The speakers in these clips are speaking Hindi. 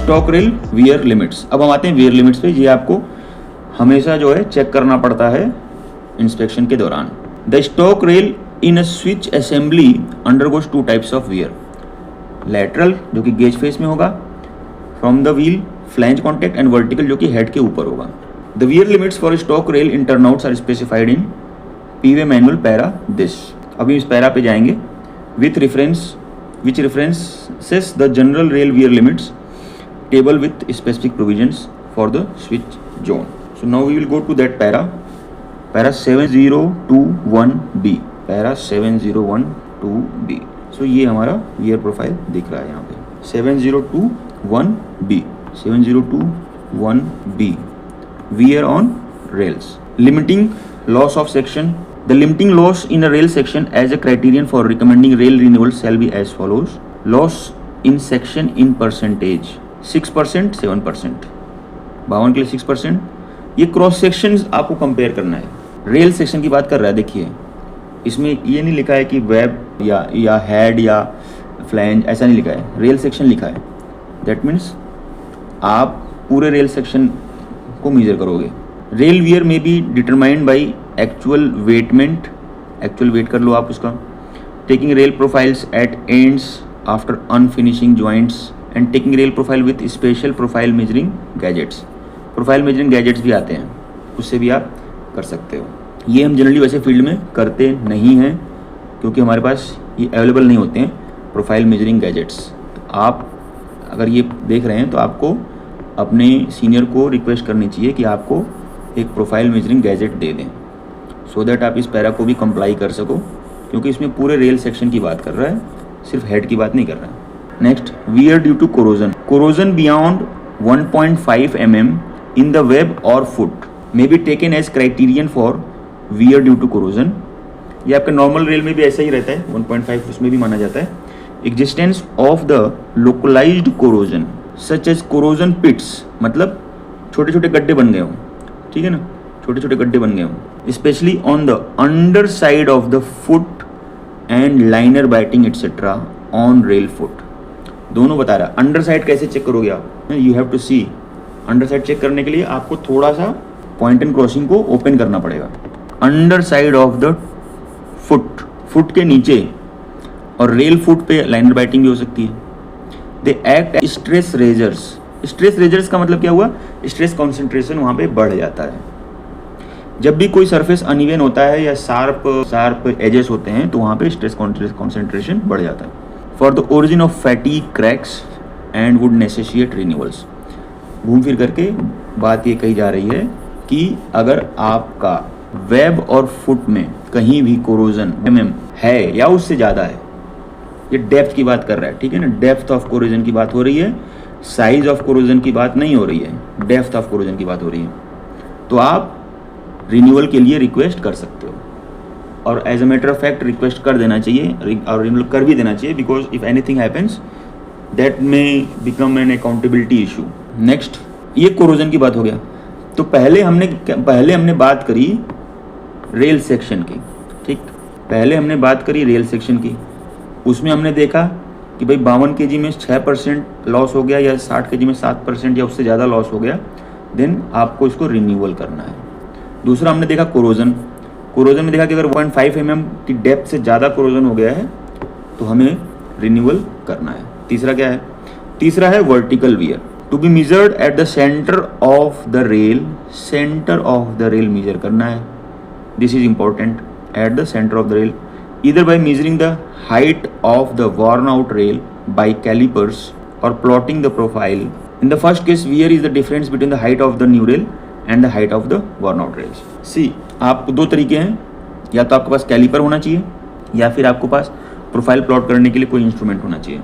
Stock rail wear limits. अब हम आते हैं वियर लिमिट्स पे। ये आपको हमेशा जो है चेक करना पड़ता है इंस्पेक्शन के दौरान। The stock rail in a switch assembly undergoes two types of wear. Lateral जो कि गेज फेस में होगा from the wheel flange contact, and vertical जो कि हेड के ऊपर होगा। The wear limits for stock rail in turnouts are specified in P way manual para this. अभी इस पैरा पे जाएंगे with reference which references the general rail wear limits table with specific provisions for the switch zone. So now we will go to that para 7021B, para 7012B. So ये हमारा wear profile दिख रहा है यहाँ पे 7021B, 7021B wear on rails. Limiting loss of section. The limiting loss in a rail section as a criterion for recommending rail renewal shall be as follows. Loss in section in percentage 6%, 7%, 52 के लिए 6%. ये क्रॉस सेक्शन आपको कंपेयर करना है। रेल सेक्शन की बात कर रहा है, देखिए इसमें ये नहीं लिखा है कि वेब या हेड या फ्लैंज, ऐसा नहीं लिखा है, रेल सेक्शन लिखा है। दैट मीन्स आप पूरे रेल सेक्शन को मेजर करोगे। रेल वियर में be determined by actual weighment, actual weight कर लो आप उसका। Taking rail profiles at ends after unfinishing joints and taking rail profile with special profile measuring gadgets. Profile measuring gadgets भी आते हैं, उससे भी आप कर सकते हो। ये हम जनरली वैसे फील्ड में करते नहीं हैं क्योंकि हमारे पास ये अवेलेबल नहीं होते हैं प्रोफाइल मेजरिंग गैजेट्स। तो आप अगर ये देख रहे हैं तो आपको अपने सीनियर को रिक्वेस्ट करनी चाहिए कि आपको एक प्रोफाइल मेजरिंग गैजेट दे दें, सो दैट आप इस पैरा को भी कंप्लाई कर सको, क्योंकि इसमें पूरे रेल सेक्शन की बात कर रहा है, सिर्फ हेड की बात नहीं कर रहा है। Next, wear due to corrosion. Corrosion beyond 1.5 mm in the web और foot may be taken as criterion for wear due to corrosion. ये आपका नॉर्मल रेल में भी ऐसा ही रहता है, 1.5 उसमें भी माना जाता है। Existence of the localized corrosion such as corrosion pits, मतलब छोटे छोटे गड्ढे बन गए हों, ठीक है ना, छोटे छोटे गड्ढे बन गए हों, specially on the under side of the foot and liner biting etcetera on rail foot. दोनों बता रहा है। अंडर साइड कैसे चेक करोगे आप, you have to see. Underside check करने के लिए आपको थोड़ा सा पॉइंट एंड क्रॉसिंग को ओपन करना पड़ेगा। Underside of the foot, foot के नीचे, और रेल फुट पे लाइनर बाइटिंग भी हो सकती है। They act stress raisers. Stress raisers का मतलब क्या हुआ, स्ट्रेस कॉन्सेंट्रेशन वहाँ पे बढ़ जाता है। जब भी कोई सरफेस अनइवन होता है या शार्प एजेस होते हैं तो वहाँ पे स्ट्रेस कॉन्सेंट्रेशन बढ़ जाता है। For the origin of fatigue cracks and would necessitate renewals. घूम फिर करके बात ये कही जा रही है कि अगर आपका वेब और फुट में कहीं भी कोरोजन है या उससे ज़्यादा है, ये डेप्थ की बात कर रहा है, ठीक है ना, डेप्थ ऑफ कोरोजन की बात हो रही है, साइज ऑफ कोरोजन की बात नहीं हो रही है, डेप्थ ऑफ कोरोजन की बात हो रही है, तो आप रिन्यूअल के लिए रिक्वेस्ट कर सकते हो। और as a matter of fact request कर देना चाहिए, और रिन्यूअल कर भी देना चाहिए, because if anything happens that may become an accountability issue. Next, ये कोरोजन की बात हो गया। तो पहले हमने बात करी रेल सेक्शन की, ठीक, पहले हमने बात करी रेल सेक्शन की। उसमें हमने देखा कि भाई 52 kg में 6% लॉस हो गया या 60 kg में 7% या उससे ज़्यादा लॉस हो गया, देन आपको इसको रिन्यूअल करना है। दूसरा हमने देखा कोरोजन में देखा कि अगर 1.5 mm की डेप्थ से ज़्यादा कोरोजन हो गया है तो हमें रिन्यूअल करना है। तीसरा क्या है, तीसरा है vertical wear. To be measured at the centre of the rail, centre of the rail measure करना है। This is important, at the centre of the rail, either by measuring the height of the worn out rail by calipers or plotting the profile. In the first case, wear is the difference between the height of the new rail and the height of the worn out rails. See, आपको दो तरीके हैं, या तो आपके पास कैलिपर होना चाहिए या फिर आपके पास प्रोफाइल प्लॉट करने के लिए कोई इंस्ट्रूमेंट होना चाहिए।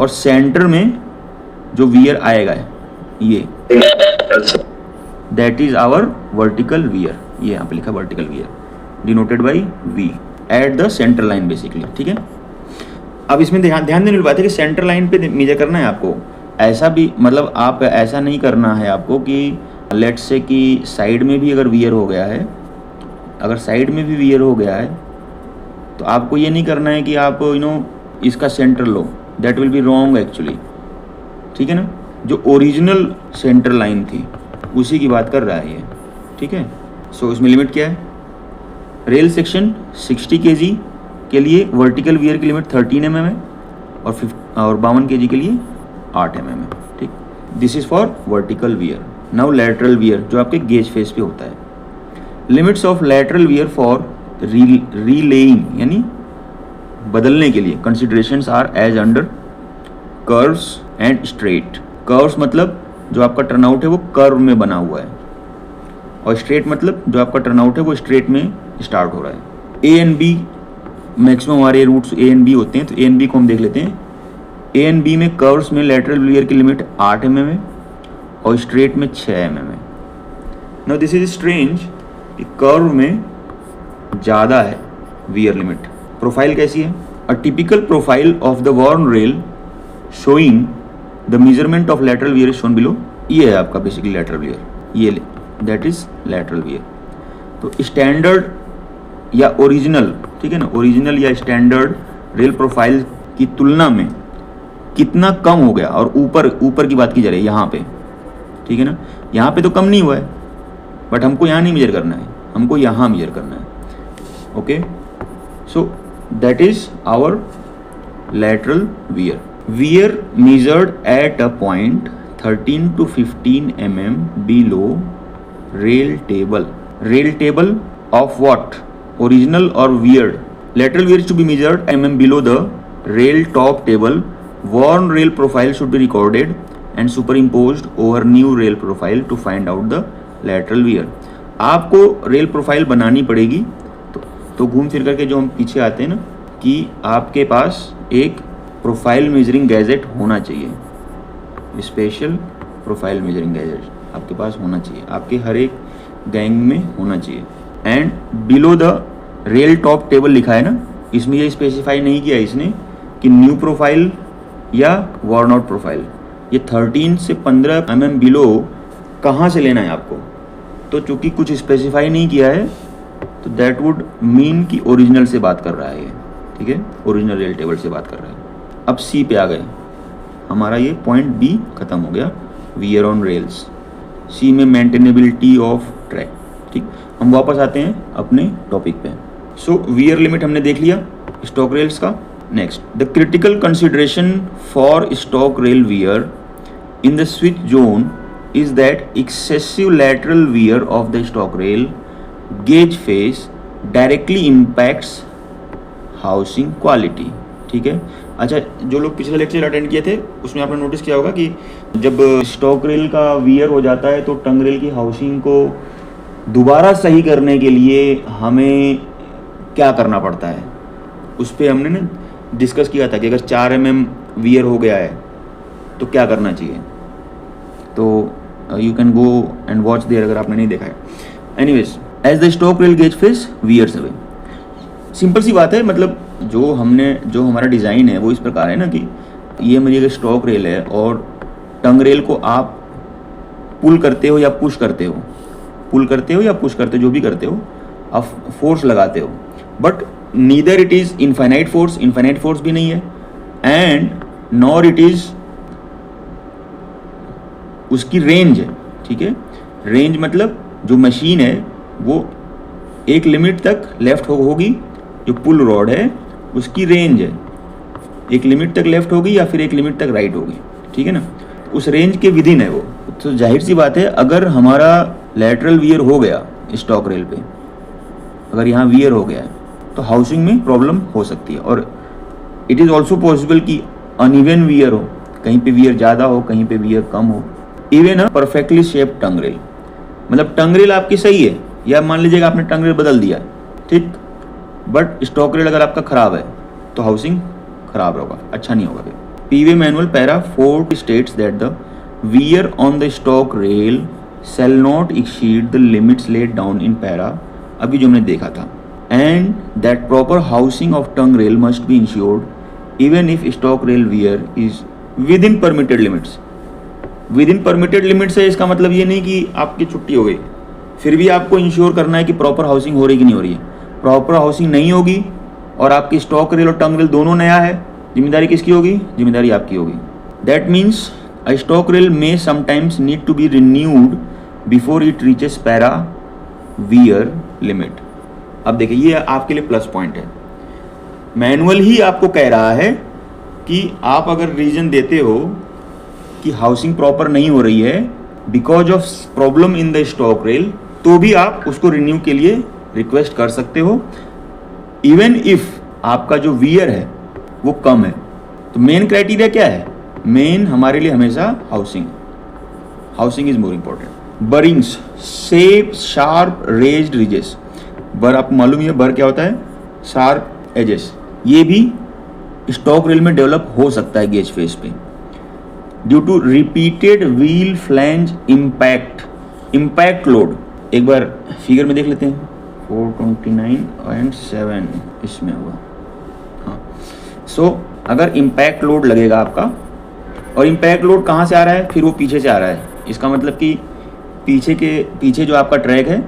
और सेंटर में जो वियर आएगा ये, that is our vertical wear. ये यहाँ पे लिखा vertical wear, denoted by V, at the centre line basically, ठीक है। अब इसमें ध्यान देने वाली बात है कि सेंटर लाइन पे मेजर करना है आपको। ऐसा भी मतलब आप ऐसा नहीं करना है आपको कि लेट्स से कि साइड में भी अगर वियर हो गया है, अगर साइड में भी वियर हो गया है तो आपको ये नहीं करना है कि आप इसका centre low, that will be wrong actually, ठीक है ना। जो ओरिजिनल सेंटर लाइन थी उसी की बात कर रहा है ये, ठीक है। सो इसमें लिमिट क्या है, रेल सेक्शन 60 kg के लिए वर्टिकल वियर की लिमिट 13 mm है और 52 kg के लिए 8 mm है, ठीक। This is for vertical wear. Now lateral wear जो आपके गेज फेस पे होता है। Limits of lateral wear for relaying यानी बदलने के लिए considerations are as under curves and straight. Curves मतलब जो आपका टर्नआउट है वो कर्व में बना हुआ है, और स्ट्रेट मतलब जो आपका टर्नआउट है वो स्ट्रेट में स्टार्ट हो रहा है। ए एंड बी मैक्सिमम हमारे रूट्स ए एंड बी होते हैं, तो ए एंड बी को हम देख लेते हैं। ए एंड बी में कर्व्स में लैटरल वियर की लिमिट 8 mm है और स्ट्रेट में 6 mm है। नाउ दिस इज स्ट्रेंज कि कर्व में ज़्यादा है वियर लिमिट। प्रोफाइल कैसी है, a typical profile of the worn rail showing the measurement of lateral wear is shown below. ये है आपका बेसिकली लैटरल वियर, ये दैट इज लैटरल वियर। तो स्टैंडर्ड या ओरिजिनल, ठीक है ना, ओरिजिनल या स्टैंडर्ड रेल प्रोफाइल की तुलना में कितना कम हो गया, और ऊपर की बात की जा रही है यहाँ पे, ठीक है ना। यहाँ पे तो कम नहीं हुआ है, बट हमको यहाँ नहीं मेजर करना है, हमको यहाँ मेजर करना है। Okay, so that is our lateral wear. Wear measured at a point 13 to 15 mm below rail table. Rail table of what? Original or weird? Lateral wear is to be measured mm below the rail top table. Worn rail profile should be recorded and superimposed over new rail profile to find out the lateral wear. आपको रेल प्रोफाइल बनानी पड़ेगी, तो घूम फिर करके जो हम पीछे आते हैं ना, कि आपके पास एक प्रोफाइल मेजरिंग गैजेट होना चाहिए, स्पेशल प्रोफाइल मेजरिंग गैजेट आपके पास होना चाहिए, आपके हर एक गैंग में होना चाहिए। And below the rail top table लिखा है ना, इसमें ये स्पेसिफाई नहीं किया इसने कि न्यू प्रोफाइल या वॉर्न आउट प्रोफाइल। ये 13 से 15 mm बिलो कहाँ से लेना है आपको, तो चूंकि कुछ स्पेसिफाई नहीं किया है तो दैट वुड मीन कि ओरिजिनल से बात कर रहा है ये, ठीक है, ओरिजिनल रेल टेबल से बात कर रहा है। अब सी पे आ गए, हमारा ये पॉइंट बी खत्म हो गया, वियर ऑन रेल्स। सी में मेंटेनेबिलिटी ऑफ ट्रैक, ठीक। हम वापस आते हैं अपने टॉपिक पे। सो वियर लिमिट हमने देख लिया स्टॉक रेल्स का। Next, the critical consideration for stock rail wear in the switch zone is that excessive lateral wear off the stock rail gauge face directly impacts housing quality, ठीक है। अच्छा, जो लोग पिछले लेक्चर अटेंड किए थे उसमें आपने नोटिस किया होगा कि जब स्टॉक रेल का वियर हो जाता है तो टंग रेल की हाउसिंग को दोबारा सही करने के लिए हमें क्या करना पड़ता है, उस पर हमने ना डिस्कस किया था कि अगर 4 mm वियर हो गया है तो क्या करना चाहिए। तो you can go and watch there अगर आपने नहीं देखा है। Anyways, as the stock rail gauge face wears away, simple सी बात है। मतलब जो हमारा डिज़ाइन है वो इस प्रकार है ना कि ये मेरी अगर स्टॉक रेल है और टंग रेल को आप पुल करते हो या पुश करते हो, जो भी करते हो, आप फोर्स लगाते हो, but neither it is infinite force भी नहीं है, एंड नॉर इट इज़ उसकी रेंज है, ठीक है। रेंज मतलब जो मशीन है वो एक लिमिट तक लेफ्ट होगी, जो पुल रॉड है उसकी रेंज है, एक लिमिट तक लेफ्ट होगी या फिर एक लिमिट तक राइट होगी, ठीक है ना। उस रेंज के विदिन है वो। तो जाहिर सी बात है, अगर हमारा लैटरल वियर हो गया स्टॉक रेल पे, अगर यहाँ वियर हो गया है तो हाउसिंग में प्रॉब्लम हो सकती है। और इट इज़ ऑल्सो पॉसिबल कि अनइवन वियर हो, कहीं पे वियर ज़्यादा हो, कहीं पे वियर कम हो। इवन अ परफेक्टली शेप्ड टंग रेल, मतलब टंग रेल आपकी सही है, या मान लीजिएगा आपने टंग रेल बदल दिया, ठीक, बट स्टॉक रेल अगर आपका खराब है तो हाउसिंग खराब होगा, अच्छा नहीं होगा। P way manual para 4 states that the wear on the stock rail shall not exceed the limits laid down in para, अभी जो हमने देखा था, and that proper housing of tongue rail must be ensured even if stock rail wear is within permitted limits. Within permitted limits है, इसका मतलब ये नहीं कि आपकी छुट्टी हो गई, फिर भी आपको इंश्योर करना है कि प्रॉपर हाउसिंग हो रही कि नहीं हो रही है। प्रॉपर हाउसिंग नहीं होगी और आपकी स्टॉक रेल और टंग रेल दोनों नया है, जिम्मेदारी किसकी होगी? जिम्मेदारी आपकी होगी। That means A stock rail may sometimes need to be renewed before it reaches para wear limit. अब देखिए ये आपके लिए प्लस पॉइंट है. मैनुअल ही आपको कह रहा है कि आप अगर रीजन देते हो कि हाउसिंग प्रॉपर नहीं हो रही है because of problem in the stock rail, तो भी आप उसको रिन्यू के लिए रिक्वेस्ट कर सकते हो इवन इफ आपका जो वियर है वो कम है. तो मेन क्राइटेरिया क्या है? मेन हमारे लिए हमेशा housing is more important. Burrings, shape sharp raised ridges. Burr आपको मालूम है बर क्या होता है? Sharp edges. ये भी स्टॉक रेल में डेवलप हो सकता है गेज फेस पे due to repeated wheel flange impact load. एक बार फिगर में देख लेते हैं. 429 एंड 7 इसमें हुआ. हाँ, सो अगर इम्पैक्ट लोड लगेगा आपका, और इम्पैक्ट लोड कहाँ से आ रहा है? फिर वो पीछे से आ रहा है. इसका मतलब कि पीछे जो आपका ट्रैक है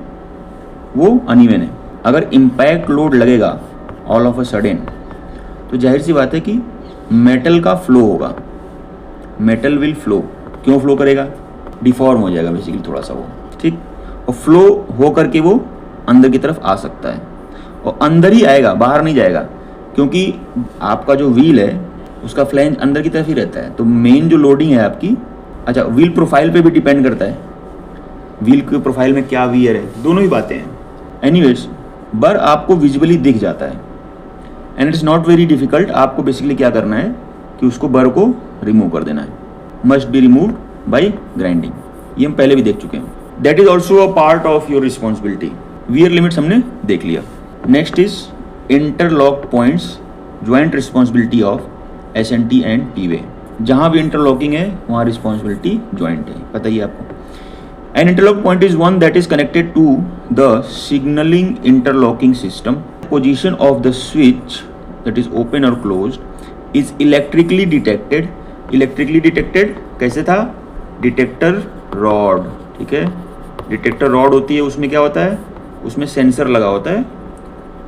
वो अनइवन है. अगर इम्पैक्ट लोड लगेगा ऑल ऑफ अ सडन, तो जाहिर सी बात है कि मेटल का फ्लो होगा. Metal will flow. क्यों फ्लो करेगा? डिफॉर्म हो जाएगा बेसिकली थोड़ा सा वो, ठीक. और फ्लो हो करके वो अंदर की तरफ आ सकता है, और अंदर ही आएगा, बाहर नहीं जाएगा, क्योंकि आपका जो व्हील है उसका फ्लैंज अंदर की तरफ ही रहता है. तो मेन जो लोडिंग है आपकी, अच्छा व्हील प्रोफाइल पे भी डिपेंड करता है. व्हील के प्रोफाइल में क्या वियर है, दोनों ही बातें हैं. एनीवेज, बर आपको विजुअली दिख जाता है and it's not very difficult. आपको बेसिकली क्या करना है कि उसको बर को रिमूव कर देना है. Must be removed by grinding. ये हम पहले भी देख चुके हैं. That is also a part of your responsibility. Wear limits हमने देख लिया. Next is interlock points, joint responsibility of S&T and T-वे. जहाँ भी इंटरलॉकिंग है वहाँ रिस्पॉन्सिबिलिटी ज्वाइंट है, पता ही आपको. An interlock point is one that is connected to the signalling interlocking system. Position of the switch that is open और closed is electrically detected. Electrically detected कैसे था? डिटेक्टर रॉड, ठीक है. डिटेक्टर रॉड होती है, उसमें क्या होता है? उसमें सेंसर लगा होता है,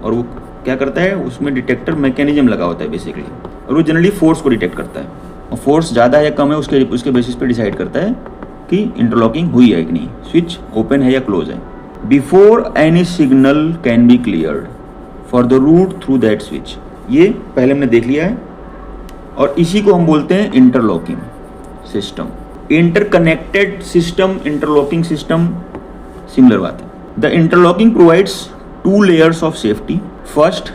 और वो क्या करता है? उसमें डिटेक्टर मैकेनिज्म लगा होता है बेसिकली, और वो जनरली फोर्स को डिटेक्ट करता है. और फोर्स ज़्यादा है या कम है उसके बेसिस पे डिसाइड करता है कि इंटरलॉकिंग हुई है कि नहीं, स्विच ओपन है या क्लोज है. Before any signal can be cleared for the route through that switch. ये पहले हमने देख लिया है, और इसी को हम बोलते हैं interlocking system. Interconnected system, interlocking system, similar बात है. The interlocking provides 2 layers of safety. First,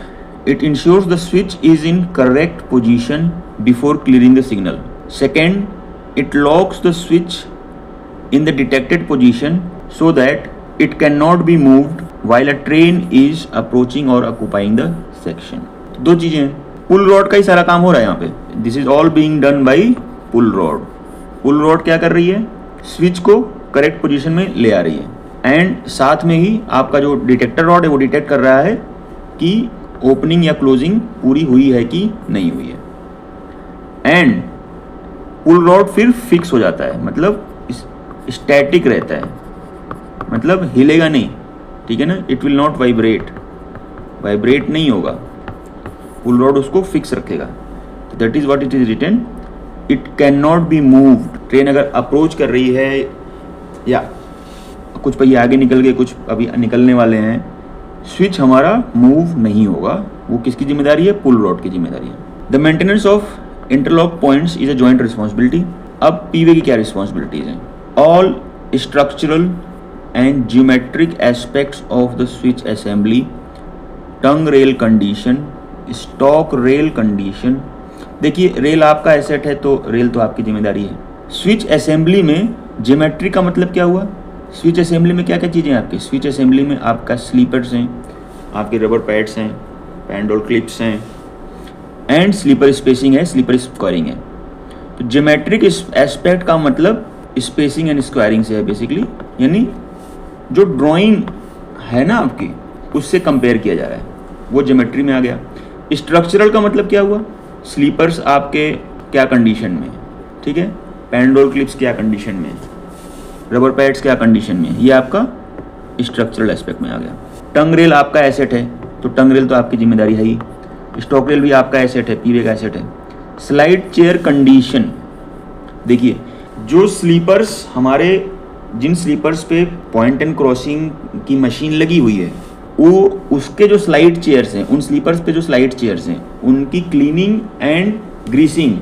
it ensures the switch is in correct position before clearing the signal. Second, it locks the switch in the detected position so that it cannot be moved while a train is approaching or occupying the section. दो चीजें हैं. पुल रॉड का ही सारा काम हो रहा है यहाँ पे. This is all being done by pull rod. Pull rod क्या कर रही है? स्विच को करेक्ट पोजीशन में ले आ रही है, एंड साथ में ही आपका जो डिटेक्टर रॉड है वो डिटेक्ट कर रहा है कि ओपनिंग या क्लोजिंग पूरी हुई है कि नहीं हुई है. एंड पुल रॉड फिर फिक्स हो जाता है, मतलब स्टैटिक रहता है, मतलब हिलेगा नहीं, ठीक है ना. इट विल नॉट वाइब्रेट नहीं होगा. पुल रॉड उसको फिक्स रखेगा. तो that is what it is written. It can not be moved. Train अगर अप्रोच कर रही है या कुछ पहिए आगे निकल गए, कुछ अभी निकलने वाले हैं, स्विच हमारा मूव नहीं होगा. वो किसकी जिम्मेदारी है? पुल रॉड की जिम्मेदारी है. The maintenance of interlock points is a joint responsibility. अब पीवे की क्या रिस्पॉन्सिबिलिटीज हैं? All structural and geometric aspects of the switch assembly, tongue rail condition, stock rail condition. देखिए, रेल आपका एसेट है तो रेल तो आपकी जिम्मेदारी है. स्विच असेंबली में ज्योमेट्री का मतलब क्या हुआ? स्विच असेंबली में क्या क्या चीज़ें हैं आपकी? स्विच असेंबली में आपका स्लीपर्स हैं, आपके रबर पैड्स हैं, पैंडोल क्लिप्स हैं, एंड स्लीपर स्पेसिंग है, स्लीपर स्क्वायरिंग है. तो ज्योमेट्रिक एस्पेक्ट का मतलब स्पेसिंग एंड स्क्वायरिंग से है बेसिकली, यानी जो ड्राइंग है ना आपकी उससे कंपेयर किया जा रहा है, वो ज्योमेट्री में आ गया. स्ट्रक्चरल का मतलब क्या हुआ? स्लीपर्स आपके क्या कंडीशन में, ठीक है, पैंडोल क्लिप्स क्या कंडीशन में, रबर पैड्स क्या कंडीशन में, ये आपका स्ट्रक्चरल एस्पेक्ट में आ गया. टंग रेल आपका एसेट है तो टंग रेल तो आपकी जिम्मेदारी है ही. स्टॉक रेल भी आपका एसेट है, पीवे का एसेट है. स्लाइड चेयर कंडीशन, देखिए जो स्लीपर्स हमारे, जिन स्लीपर्स पे पॉइंट एंड क्रॉसिंग की मशीन लगी हुई है, वो उसके जो स्लाइड चेयर्स हैं, उन स्लीपर्स पे जो स्लाइड चेयर्स हैं, उनकी क्लीनिंग एंड ग्रीसिंग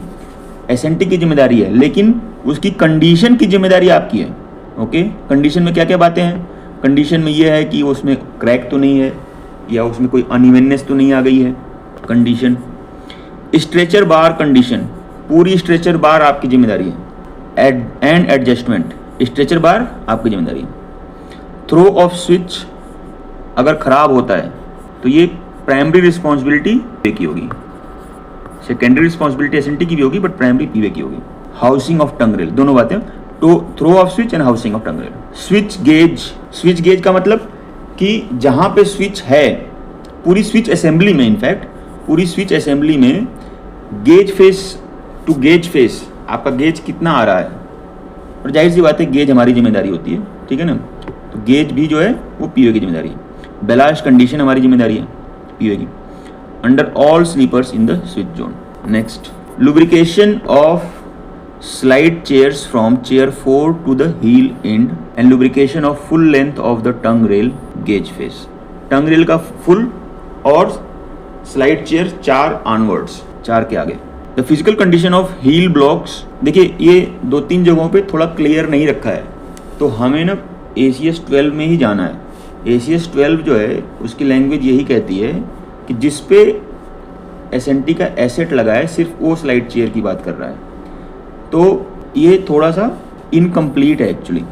एसएनटी की जिम्मेदारी है, लेकिन उसकी कंडीशन की जिम्मेदारी आपकी है। ओके, कंडीशन में क्या क्या बातें हैं? कंडीशन में ये है कि उसमें क्रैक तो नहीं है, या उसमें कोई अनइवननेस तो नहीं आ गई है। कंडीशन स्ट्रेचर बार कंडीशन, पूरी स्ट्रेचर बार आपकी जिम्मेदारी है। एंड एडजस्टमेंट, स्ट्रेचर बार आपकी जिम्मेदारी है। थ्रो ऑफ स्विच अगर खराब होता है तो ये प्राइमरी रिस्पॉन्सिबिलिटी पीवे की होगी, सेकेंडरी रिस्पॉन्सिबिलिटी एसएनटी की भी होगी, बट प्राइमरी पीवे की होगी। हाउसिंग ऑफ टंग रेल, दोनों बातें, तो throw of switch and housing of tongue rail. Switch gauge, switch gauge का मतलब कि जहां पे स्विच है, पूरी स्विच असेंबली में, इनफैक्ट पूरी स्विच असेंबली में gauge face to gauge face आपका गेज कितना आ रहा है, और जाहिर सी बात है गेज हमारी जिम्मेदारी होती है, ठीक है ना। तो गेज भी जो है वो पीवे की जिम्मेदारी है। बैलास्ट कंडीशन हमारी जिम्मेदारी है पीवे की, under all sleepers in the switch zone. Next, lubrication of slide chairs from chair 4 to the heel end and lubrication of full length of the tongue rail gauge face। tongue rail का full और slide chair 4 onwards, 4 के आगे। the physical condition of heel blocks, देखिए ये 2-3 जगहों पे थोड़ा क्लियर नहीं रखा है, तो हमें ना ACS 12 में ही जाना है। ACS 12 जो है उसकी लैंग्वेज यही कहती है कि जिस पे SNT का एसेट लगा है सिर्फ वो स्लाइड चेयर की बात कर रहा है, तो ये थोड़ा सा इनकम्प्लीट है एक्चुअली,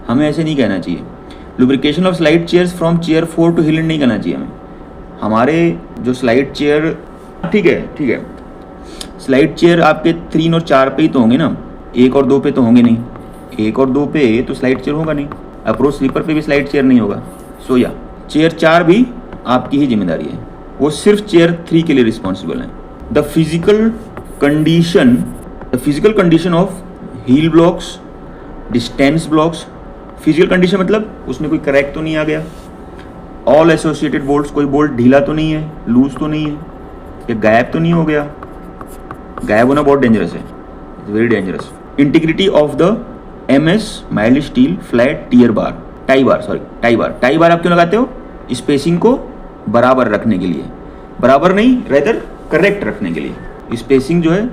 हमें ऐसे नहीं कहना चाहिए। Lubrication of slide chairs from chair 4 to heel end नहीं कहना चाहिए हमें। हमारे जो स्लाइड चेयर, ठीक है, स्लाइड चेयर आपके 3 और 4 पे ही तो होंगे ना, 1 और 2 पे तो होंगे नहीं। 1 और 2 पे तो स्लाइड चेयर होगा नहीं, अप्रोच स्लीपर पे भी स्लाइड चेयर नहीं होगा। सो या चेयर 4 भी आपकी ही जिम्मेदारी है, वो सिर्फ चेयर 3 के लिए रिस्पॉन्सिबल है। The physical condition of heel blocks, distance blocks. Physical condition मतलब उसमें कोई क्रैक तो नहीं आ गया, ऑल एसोसिएटेड बोल्ट्स, कोई बोल्ट ढीला तो नहीं है, लूज तो नहीं है, या गायब तो नहीं हो गया। गायब होना बहुत डेंजरस है, it's very dangerous. Integrity of the MS mild steel flat tie bar, tie bar आप क्यों लगाते हो? स्पेसिंग को बराबर रखने के लिए, बराबर नहीं रेदर करेक्ट रखने के लिए। स्पेसिंग जो है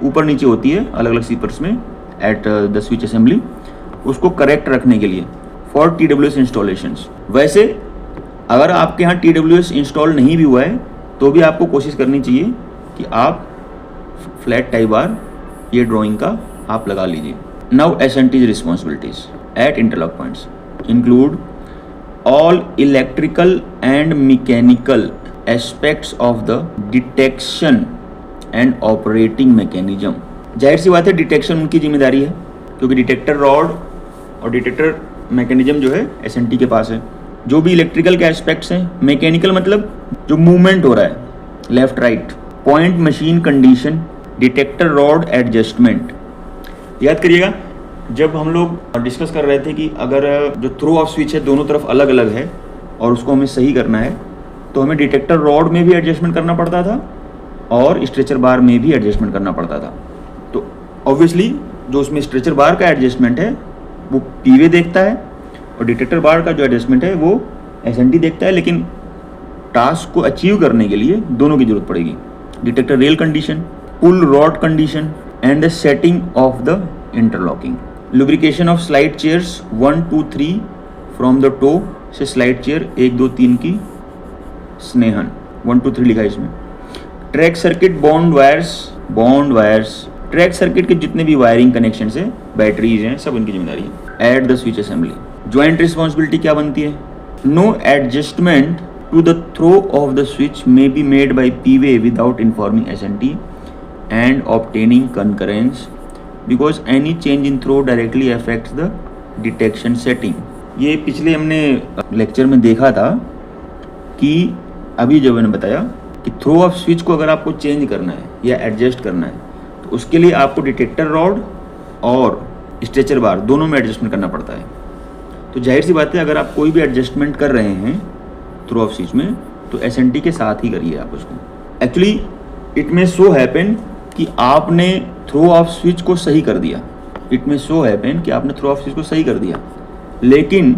ऊपर नीचे होती है अलग अलग स्लीपर्स में एट द स्विच असेंबली, उसको करेक्ट रखने के लिए फॉर TWS इंस्टॉलेशंस। वैसे अगर आपके यहाँ TWS इंस्टॉल नहीं भी हुआ है तो भी आपको कोशिश करनी चाहिए कि आप फ्लैट टाई बार ये ड्राइंग का आप लगा लीजिए। Now SNT's responsibilities at interlock points include all electrical and mechanical aspects of the detection and operating mechanism. जाहिर सी बात है डिटेक्शन उनकी जिम्मेदारी है, क्योंकि डिटेक्टर रॉड और डिटेक्टर मैकेनिज्म जो है SNT के पास है। जो भी इलेक्ट्रिकल के एस्पेक्ट्स हैं, मैकेनिकल मतलब जो मूवमेंट हो रहा है left right, point machine condition, detector rod adjustment. याद करिएगा जब हम लोग डिस्कस कर रहे थे कि अगर जो थ्रो ऑफ स्विच है दोनों तरफ अलग अलग है और उसको हमें सही करना है, तो हमें डिटेक्टर रॉड में भी एडजस्टमेंट करना पड़ता था और स्ट्रेचर बार में भी एडजस्टमेंट करना पड़ता था। तो ऑब्वियसली जो उसमें स्ट्रेचर बार का एडजस्टमेंट है वो पीवे देखता है और डिटेक्टर बार का जो एडजस्टमेंट है वो SNT देखता है, लेकिन टास्क को अचीव करने के लिए दोनों की जरूरत पड़ेगी। Detector rail condition, pull rod condition and the setting of the interlocking. Lubrication of slide chairs 1, 2, 3 from the toe से स्लाइड चेयर 1, 2, 3 की स्नेहन 1, 2, 3 लिखा है इसमें। Track circuit bond wires, track circuit के जितने भी वायरिंग कनेक्शन है, बैटरीज हैं, सब उनकी जिम्मेदारी है। At the switch assembly joint responsibility क्या बनती है? No adjustment to the throw of the switch may be made by P way without informing SNT and obtaining concurrence because any change in throw directly affects the detection setting। ये पिछले हमने लेक्चर में देखा था कि अभी जो मैंने बताया कि थ्रो ऑफ स्विच को अगर आपको चेंज करना है या एडजस्ट करना है तो उसके लिए आपको डिटेक्टर रॉड और स्ट्रेचर बार दोनों में एडजस्टमेंट करना पड़ता है। तो जाहिर सी बात है अगर आप कोई भी एडजस्टमेंट कर रहे हैं थ्रो ऑफ स्विच में तो SNT के साथ ही करिए आप उसको। Actually it may so happen कि आपने थ्रो ऑफ स्विच को सही कर दिया इट में सो हैपन कि आपने थ्रो ऑफ स्विच को सही कर दिया, लेकिन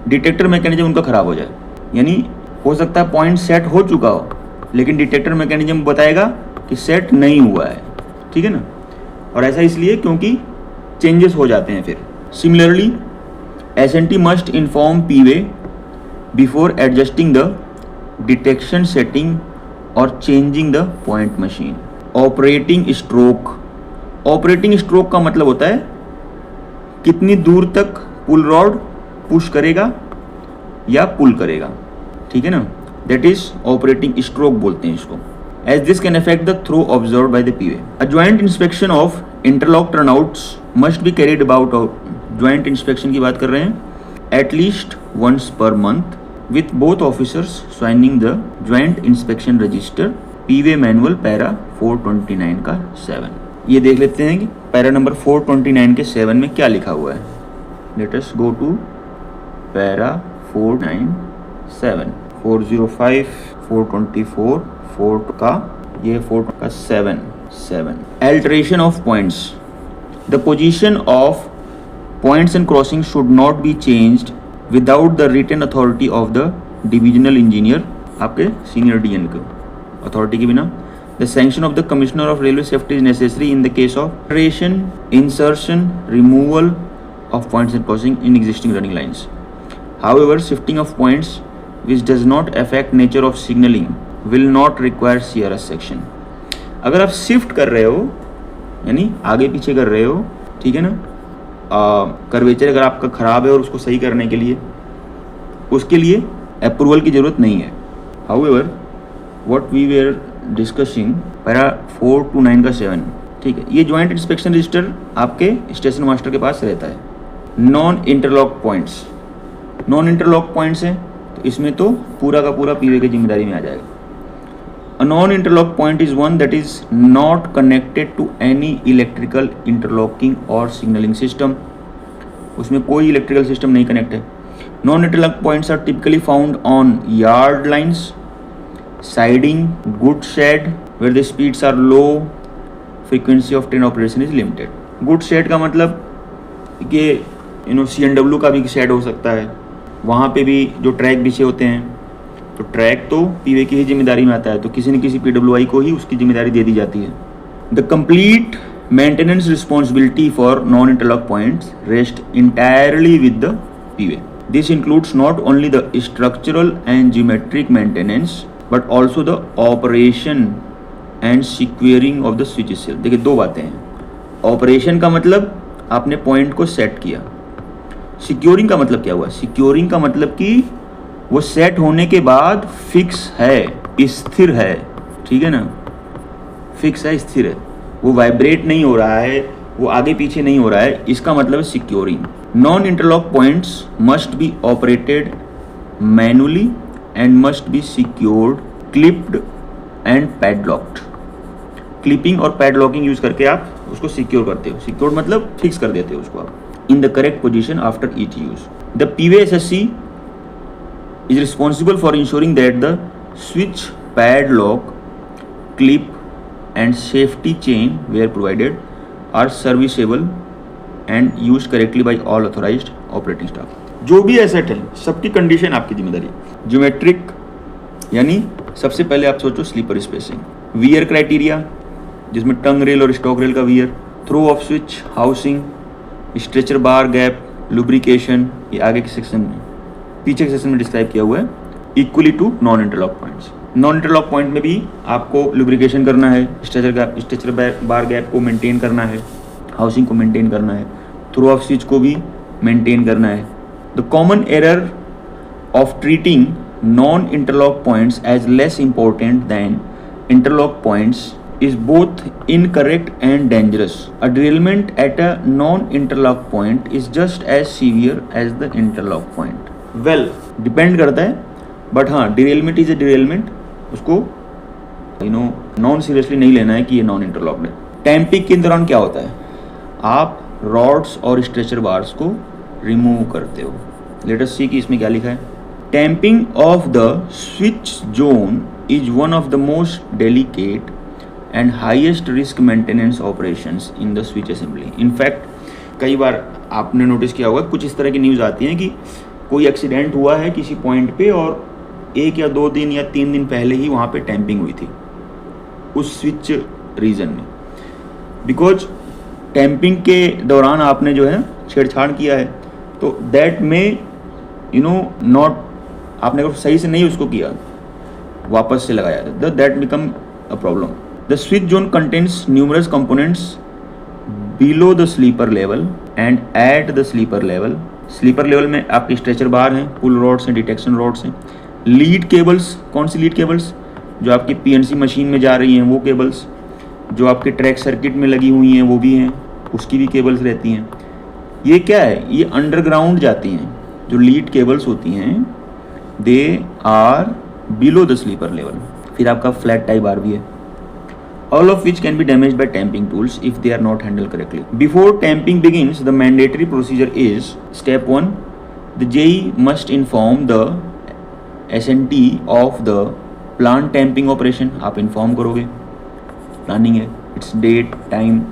डिटेक्टर मैकेनिज्म उनका ख़राब हो जाए। यानी हो सकता है पॉइंट सेट हो चुका हो, लेकिन डिटेक्टर मैकेनिज्म बताएगा कि सेट नहीं हुआ है, ठीक है ना। और ऐसा इसलिए क्योंकि चेंजेस हो जाते हैं फिर। Similarly SNT must inform P way before adjusting the detection setting और changing the point machine. Operating stroke का मतलब होता है कितनी दूर तक पुल रॉड पुश करेगा या पुल करेगा, ठीक है ना। दैट इज ऑपरेटिंग स्ट्रोक बोलते हैं इसको। As this can affect the throw observe by the P way. A joint inspection of interlock turnouts must be carried about. Joint inspection की बात कर रहे हैं, at least once per month with both officers signing the joint inspection register, P way manual para 429 का 7। ये देख लेते हैं कि पैरा नंबर 429 के 7 में क्या लिखा हुआ है। Let us go to para 497, 405, 424, 4 का ये 4 का 7। Alteration of points. The position of points and crossings should not be changed without the written authority of the divisional engineer, आपके सीनियर डीएन को अथॉरिटी के बिना। The sanction of the commissioner of railway safety is necessary in the case of operation, insertion, removal of points and crossing in existing running lines. However shifting of points which does not affect nature of signalling will not require CRS section. अगर आप शिफ्ट कर रहे हो यानी आगे पीछे कर रहे हो, ठीक है ना, कर्वेचर अगर आपका ख़राब है और उसको सही करने के लिए उसके लिए अप्रूवल की ज़रूरत नहीं है। However what we were discussing para 429 का 7, ठीक है। ये ज्वाइंट इंस्पेक्शन रजिस्टर आपके स्टेशन मास्टर के पास रहता है। नॉन इंटरलॉक पॉइंट्स हैं तो इसमें तो पूरा का पूरा पीवे की जिम्मेदारी में आ जाएगा। A non-interlock point is one that is not connected to any electrical interlocking or signaling system. उसमें कोई इलेक्ट्रिकल सिस्टम नहीं कनेक्ट है। Non interlock points are typically found on yard lines, siding, good shed where the speeds are low, frequency of train operation is limited. Good shed का मतलब कि CNW का भी शेड हो सकता है, वहाँ पे भी जो ट्रैक बिछे होते हैं, तो ट्रैक तो पीवे की ही जिम्मेदारी में आता है, तो किसी न किसी PWI को ही उसकी जिम्मेदारी दे दी जाती है। The complete maintenance responsibility for non interlock points rest entirely with the P way. This includes not only the structural and geometric maintenance but also the operation and securing of the switch cell. देखिए दो बातें हैं। ऑपरेशन का मतलब आपने पॉइंट को सेट किया, सिक्योरिंग का मतलब क्या हुआ? सिक्योरिंग का मतलब कि वो सेट होने के बाद फिक्स है, स्थिर है, ठीक है ना, फिक्स है, स्थिर है, वो वाइब्रेट नहीं हो रहा है, वो आगे पीछे नहीं हो रहा है, इसका मतलब है securing. Non interlock points must be operated manually and must be secured, clipped and padlocked. Clipping और पैडलॉकिंग यूज करके आप उसको सिक्योर करते हो। सिक्योर मतलब फिक्स कर देते हो उसको आप in the correct position after each use. The PVSSC is responsible for ensuring that the switch, padlock, clip and safety chain where provided are serviceable and used correctly by all authorized operating staff. जो भी एसेट है सबकी कंडीशन आपकी जिम्मेदारी। ज्योमेट्रिक यानी सबसे पहले आप सोचो स्लीपर स्पेसिंग, वियर क्राइटेरिया जिसमें टंग रेल और स्टॉक रेल का wear, throw of switch, housing, stretcher bar gap, lubrication, ये आगे के सेक्शन में, पीछे के सेक्शन में डिस्क्राइब किया हुआ है। Equally to non interlock points. Non interlock point में भी आपको लुब्रिकेशन करना है, स्ट्रेचर बार गैप को मेंटेन करना है, हाउसिंग को मेंटेन करना है, थ्रो ऑफ स्विच को भी मेंटेन करना है। The common error of treating non interlock points as less important than interlock points is both incorrect and dangerous. A derailment at a non-interlock point is just as severe as the interlock point. Well, depend करता है, but हाँ derailment is a derailment, उसको नॉन सीरियसली नहीं लेना है कि ये नॉन इंटरलॉक्ड है। टैंपिंग के दौरान क्या होता है? आप रॉड्स और स्ट्रेचर बार्स को रिमूव करते हो। लेट अस सी कि इसमें क्या लिखा है। Tamping of the switch zone is one of the most delicate and highest risk maintenance operations in the switch assembly. In fact, कई बार आपने नोटिस किया होगा कुछ इस तरह की न्यूज़ आती हैं कि कोई एक्सीडेंट हुआ है किसी पॉइंट पे और 1 या 2 दिन या 3 दिन पहले ही वहाँ पे टैंपिंग हुई थी उस स्विच रीजन में, बिकॉज टैंपिंग के दौरान आपने जो है छेड़छाड़ किया है, तो दैट में नॉट, आपने अगर सही से नहीं उसको किया, वापस से लगाया, that become a problem. The switch zone contains numerous components below the sleeper level and at the sleeper level. Sleeper level में आपके स्ट्रेचर बार हैं, पुल रॉड्स हैं, डिटेक्शन रॉड्स हैं, लीड केबल्स। कौन सी लीड केबल्स? जो आपकी पीएनसी मशीन में जा रही हैं वो केबल्स, जो आपके ट्रैक सर्किट में लगी हुई हैं वो भी हैं, उसकी भी केबल्स रहती हैं। ये क्या है? ये अंडरग्राउंड जाती हैं। जो लीड केबल्स होती हैं they are below the sleeper level. फिर आपका फ्लैट टाइप बार भी है। All of which can be damaged by tamping tools if they are not handled correctly. Before tamping begins, the mandatory procedure is: Step 1. The JE must inform the SNT of the planned tamping operation. आप inform करोगे, planning है, its date, time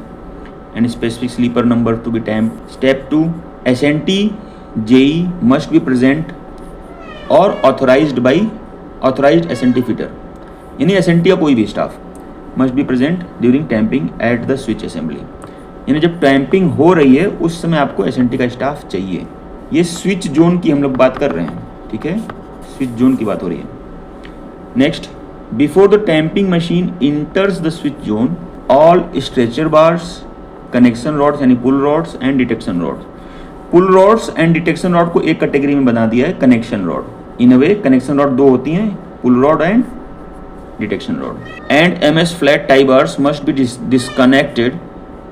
and specific sleeper number to be tamped. Step 2. SNT JE must be present or authorized by authorized SNT fitter. यानी SNT या कोई भी staff must be present during tamping eight the switch assembly. यानी जब टैंपिंग हो रही है उस समय आपको एसएनटी का स्टाफ चाहिए। ये स्विच जोन की हम लोग बात कर रहे हैं, ठीक है, स्विच जोन की बात हो रही है। Next, before the tamping machine enters the switch zone, all stretcher bars, connection rods यानी pull rods and detection rods. Pull rods and detection rod को एक कैटेगरी में बना दिया है, connection rod. In a way connection rod दो होती हैं, pull rod and detection rod. And MS flat tie bars must be disconnected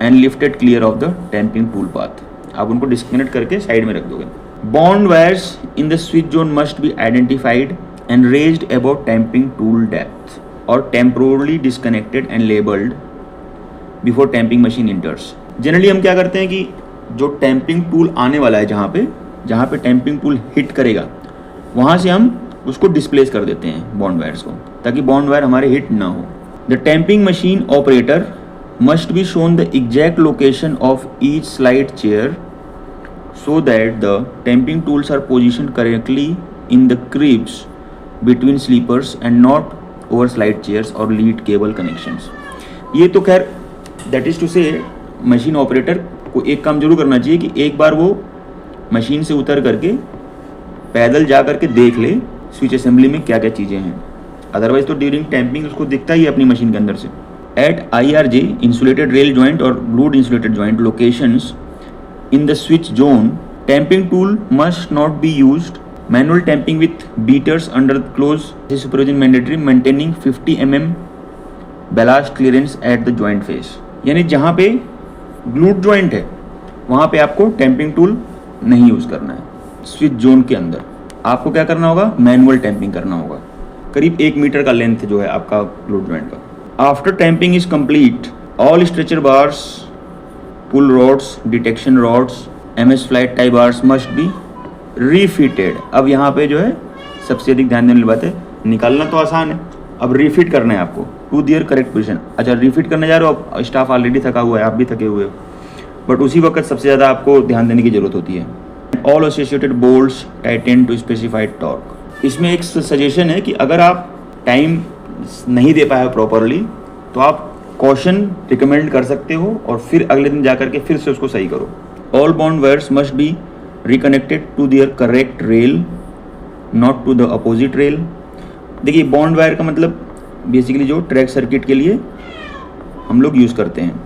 and lifted clear of the tamping tool path. आप उनको डिस्कनेक्ट करके साइड में रख दोगे। Bond wires in the switch zone must be identified and raised about tamping tool depth और temporarily disconnected and labelled before tamping machine enters. Generally हम क्या करते हैं कि जो टैंपिंग टूल आने वाला है, जहाँ पे टैंपिंग टूल हिट करेगा वहाँ से हम उसको डिस्प्लेस कर देते हैं बॉन्ड वायर्स को, ताकि बॉन्ड वायर हमारे हिट ना हो। The tamping machine operator must be shown the exact location of each slide chair so that the tamping tools are positioned correctly in the cribs between sleepers and not over slide chairs or lead cable connections. ये तो खैर that is to say machine operator को एक काम जरूर करना चाहिए कि एक बार वो मशीन से उतर करके पैदल जा करके देख ले स्विच असेंबली में क्या क्या चीज़ें हैं, अदरवाइज तो ड्यूरिंग टैंपिंग उसको दिखता ही है अपनी मशीन के अंदर से। At IRJ insulated rail joint और glued insulated joint locations in the switch zone, tamping tool must not be used. Manual tamping with beaters under close supervision mandatory, maintaining 50 mm ballast clearance at the joint face. यानी जहाँ पे ग्लूड जॉइंट है वहाँ पे आपको टैंपिंग टूल नहीं यूज़ करना है। स्विच जोन के अंदर आपको क्या करना होगा? मैनुअल टैंपिंग करना होगा। करीब 1 मीटर का लेंथ जो है आपका ग्लूड जॉइंट का। After tamping is complete, all stretcher bars, pull rods, detection rods, MS flat tie bars must be refitted. अब यहाँ पे जो है सबसे अधिक ध्यान देने वाली बात है, निकालना तो आसान है, अब रीफिट करना है आपको टू देयर करेक्ट पोजीशन। अच्छा, रीफिट करने जा रहे हो, अब स्टाफ ऑलरेडी थका हुआ है, आप भी थके हुए हो, बट उसी वक्त सबसे ज़्यादा आपको ध्यान देने की जरूरत होती है। All associated bolts tighten to specified torque. इसमें एक सजेशन है कि अगर आप टाइम नहीं दे पाए प्रॉपरली तो आप कॉशन रिकमेंड कर सकते हो और फिर अगले दिन जा करके फिर से उसको सही करो। All bond wires must be reconnected to their correct rail, not to the opposite rail. देखिए, बॉन्ड वायर का मतलब बेसिकली जो ट्रैक सर्किट के लिए हम लोग यूज़ करते हैं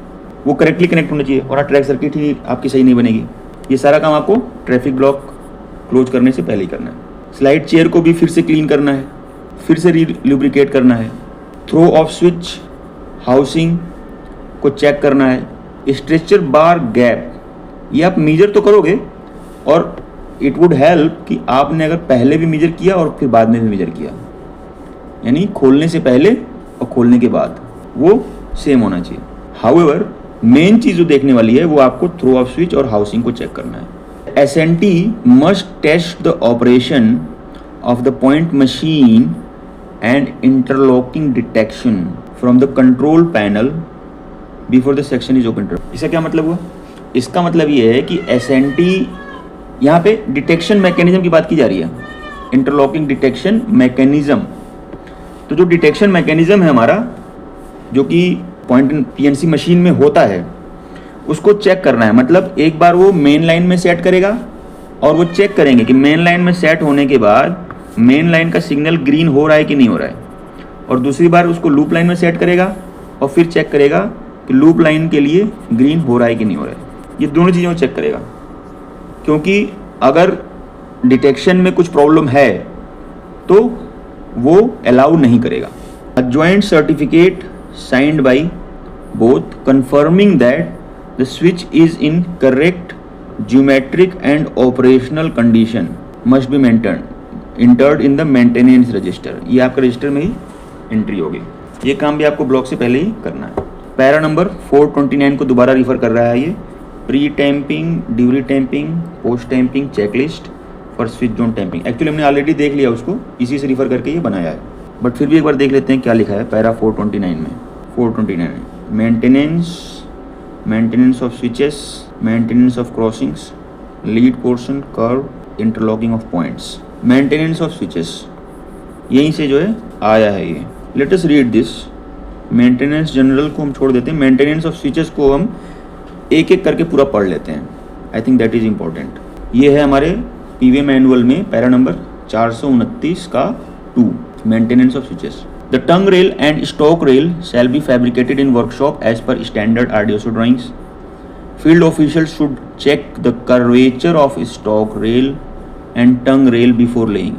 वो करेक्टली कनेक्ट होना चाहिए, और ट्रैक सर्किट ही आपकी सही नहीं बनेगी। ये सारा काम आपको ट्रैफिक ब्लॉक क्लोज करने से पहले ही करना है। स्लाइड चेयर को भी फिर से क्लीन करना है, फिर से लुब्रिकेट करना है। थ्रो ऑफ स्विच हाउसिंग को चेक करना है। स्ट्रेचर बार गैप ये आप मेजर तो करोगे, और इट वुड हेल्प कि आपने अगर पहले भी मेजर किया और फिर बाद में भी मेजर किया, यानी खोलने से पहले और खोलने के बाद वो सेम होना चाहिए। हाउएवर मेन चीज़ जो देखने वाली है वो आपको थ्रो ऑफ स्विच और हाउसिंग को चेक करना है। SNT must test the operation of the point machine and interlocking detection from the control panel before the section is open. इसका क्या मतलब हुआ? इसका मतलब ये है कि SNT यहाँ पे डिटेक्शन मैकेनिज्म की बात की जा रही है, इंटरलॉकिंग डिटेक्शन मैकेनिज्म। तो जो डिटेक्शन मैकेनिज्म है हमारा, जो कि पॉइंट PNC मशीन में होता है, उसको चेक करना है। मतलब एक बार वो मेन लाइन में सेट करेगा और वो चेक करेंगे कि मेन लाइन में सेट होने के बाद मेन लाइन का सिग्नल ग्रीन हो रहा है कि नहीं हो रहा है, और दूसरी बार उसको लूप लाइन में सेट करेगा और फिर चेक करेगा कि लूप लाइन के लिए ग्रीन हो रहा है कि नहीं हो रहा है। ये दोनों चीज़ें वो चेक करेगा, क्योंकि अगर डिटेक्शन में कुछ प्रॉब्लम है तो वो अलाउ नहीं करेगा। A joint certificate signed by both conforming that the switch is in correct geometric and operational condition must be entered in the maintenance register. ये आपका रजिस्टर में ही एंट्री होगी। ये काम भी आपको ब्लॉक से पहले ही करना है। पैरा नंबर 429 को दोबारा रिफर कर रहा है ये, pre tamping, ड्यूरी tamping, post tamping checklist for switch zone tamping. Actually हमने ऑलरेडी देख लिया उसको, इसी से रिफर करके ये बनाया है, बट फिर भी एक बार देख लेते हैं क्या लिखा है पैरा 429 में। 429 maintenance of switches, maintenance of crossings, lead portion, curve, interlocking of points. Maintenance of switches यहीं से जो है आया है ये। Let us read this. Maintenance general को हम छोड़ देते हैं, मेंटेनेंस ऑफ स्विचेस को हम एक एक करके पूरा पढ़ लेते हैं। I think that is important. ये है हमारे PV मैनुअल में पैरा नंबर 429 का 2, maintenance of switches. The tongue rail and stock rail shall be fabricated in workshop as per standard RDSO drawings. Field officials should check the curvature of stock rail and tongue rail before laying.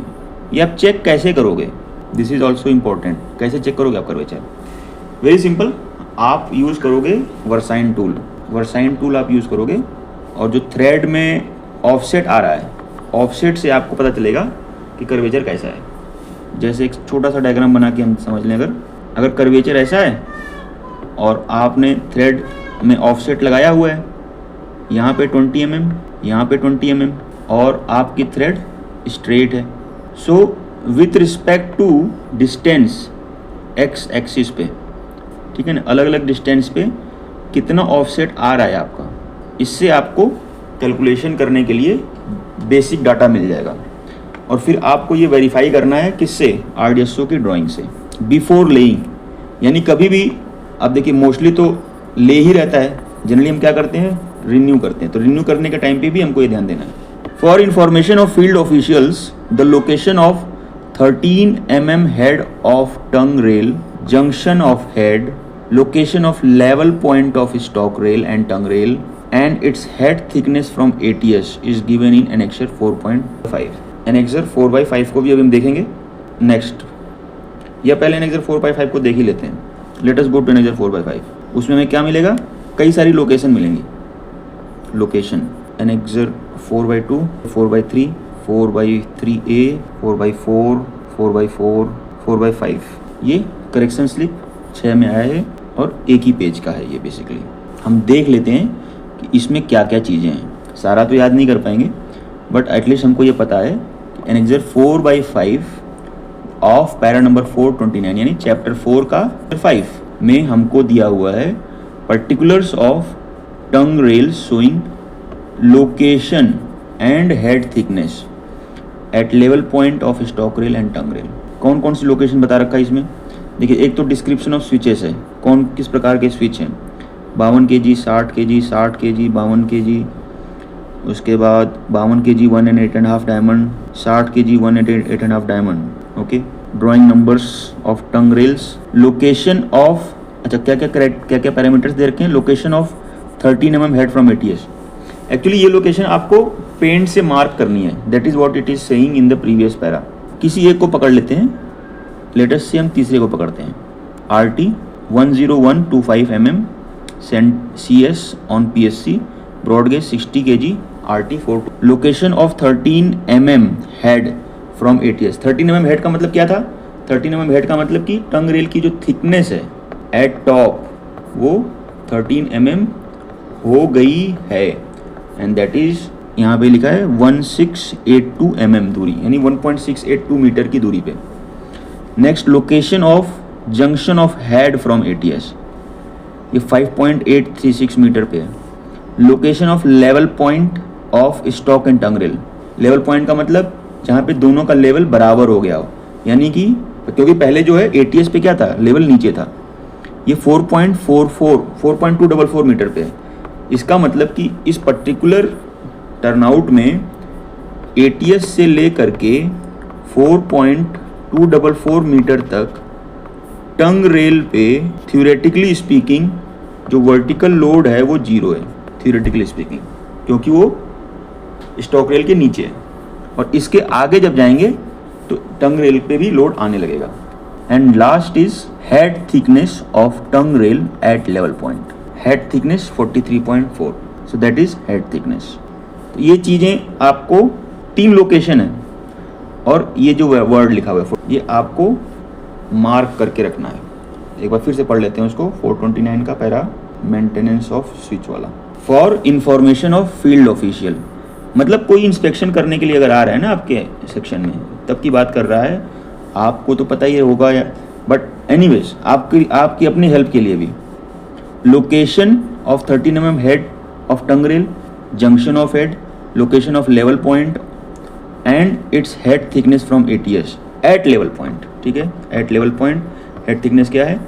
ये आप चेक कैसे करोगे? This is also important. कैसे चेक करोगे आप कर्वेचर? वेरी सिंपल, आप यूज़ करोगे वर्साइन टूल। वर्साइन टूल आप यूज़ करोगे और जो थ्रेड में ऑफसेट आ रहा है, ऑफसेट से आपको पता चलेगा कि कर्वेचर कैसा है। जैसे एक छोटा सा डायग्राम बना के हम समझ लें, अगर कर्वेचर ऐसा है और आपने थ्रेड में ऑफसेट लगाया हुआ है, यहाँ पे 20 mm, यहाँ पे 20 mm, और आपकी थ्रेड स्ट्रेट है। So with respect to distance X axis पे, ठीक है ना, अलग अलग डिस्टेंस पे कितना ऑफसेट आ रहा है आपका, इससे आपको कैलकुलेशन करने के लिए बेसिक डाटा मिल जाएगा। और फिर आपको ये वेरीफाई करना है किससे? RDSO की ड्राइंग से, बिफोर लेइंग। यानी कभी भी, अब देखिए मोस्टली तो ले ही रहता है, जनरली हम क्या करते हैं, रिन्यू करते हैं। तो रिन्यू करने के टाइम पे भी हमको ये ध्यान देना है। For information of field officials, the location of 13 mm head of tongue rail, junction of head, location of level point of stalk rail and tongue rail, and its head thickness from ATS is given in Annexure 4.5. Annexure 4/5 को भी अभी हम देखेंगे नेक्स्ट, या पहले Annexure 4/5 को देख ही लेते हैं। Let us go to Annexure 4/5। उसमें हमें क्या मिलेगा? कई सारी लोकेशन मिलेंगी। Location Annexure 4/2, 4/3, 4/3A, 4/4, 4/4, 4/5। ये करेक्शन स्लिप 6 में आया है और एक ही पेज का है ये। बेसिकली हम देख लेते हैं कि इसमें क्या क्या चीज़ें हैं। सारा तो याद नहीं कर पाएंगे, बट एटलीस्ट हमको ये पता है कि Annexure 4/5 ऑफ पैरा नंबर 429 यानी चैप्टर 4 का 5 में हमको दिया हुआ है particulars of tongue rail showing location and head thickness at level point of stock rail and tongue rail. कौन कौन सी लोकेशन बता रखा है इसमें? देखिए, एक तो डिस्क्रिप्शन ऑफ स्विचेस है, कौन किस प्रकार के स्विच हैं, 52 kg, 60 kg, 60 kg, 52 kg, उसके बाद 52 kg 1 and 8.5 diamond, 60 kg 1 and 8.5 diamond. Okay, drawing numbers of tongue rails, location of, अच्छा क्या क्या पैरामीटर्स दे रखे हैं, location of 13 mm head from ATS। Actually ये लोकेशन आपको पेंट से मार्क करनी है, that is what it is saying in the previous para. किसी एक को पकड़ लेते हैं, लेटेस्ट से हम तीसरे को पकड़ते हैं। RT 10125 mm CS on PSC, broad gauge 60 kg, RT 4। Location of 13 mm head from ATS। 13 mm head का मतलब क्या था? 13 mm हेड का मतलब कि टंग रेल की जो थिकनेस है एट टॉप वो 13 mm हो गई है, एंड दैट इज यहाँ पे लिखा है 1682 mm दूरी, यानी 1.682 मीटर की दूरी पे। Next, location of junction of head from ATS, ये 5.836 मीटर पे है। Location of level point of stock and tongue rail. Level point का मतलब जहाँ पे दोनों का लेवल बराबर हो गया हो, यानी कि क्योंकि पहले जो है ATS पे क्या था, लेवल नीचे था, ये 4.244 मीटर पे है। इसका मतलब कि इस पर्टिकुलर टर्नआउट में ATS से ले करके 4.244 मीटर तक टंग रेल पे थ्योरेटिकली स्पीकिंग जो वर्टिकल लोड है वो जीरो है, थ्योरेटिकली स्पीकिंग, क्योंकि वो स्टॉक रेल के नीचे है। और इसके आगे जब जाएंगे तो टंग रेल पे भी लोड आने लगेगा। And last is head thickness of tongue rail at level point. Head thickness 43.4, so that is head thickness. तो ये चीज़ें आपको 3 लोकेशन है और ये जो वर्ड लिखा हुआ है ये आपको मार्क करके रखना है। एक बार फिर से पढ़ लेते हैं उसको, 429 का पैरा मेंटेनेंस ऑफ स्विच वाला। For information of field official, मतलब कोई इंस्पेक्शन करने के लिए अगर आ रहा है ना आपके सेक्शन में, तब की बात कर रहा है। आपको तो पता ही होगा, बट एनीवेज आपकी अपनी हेल्प के लिए भी। Location of 13 mm head of tongue rail, junction of head, location of level point and its head thickness from ATS at level point. ठीक है, at level point head thickness क्या है,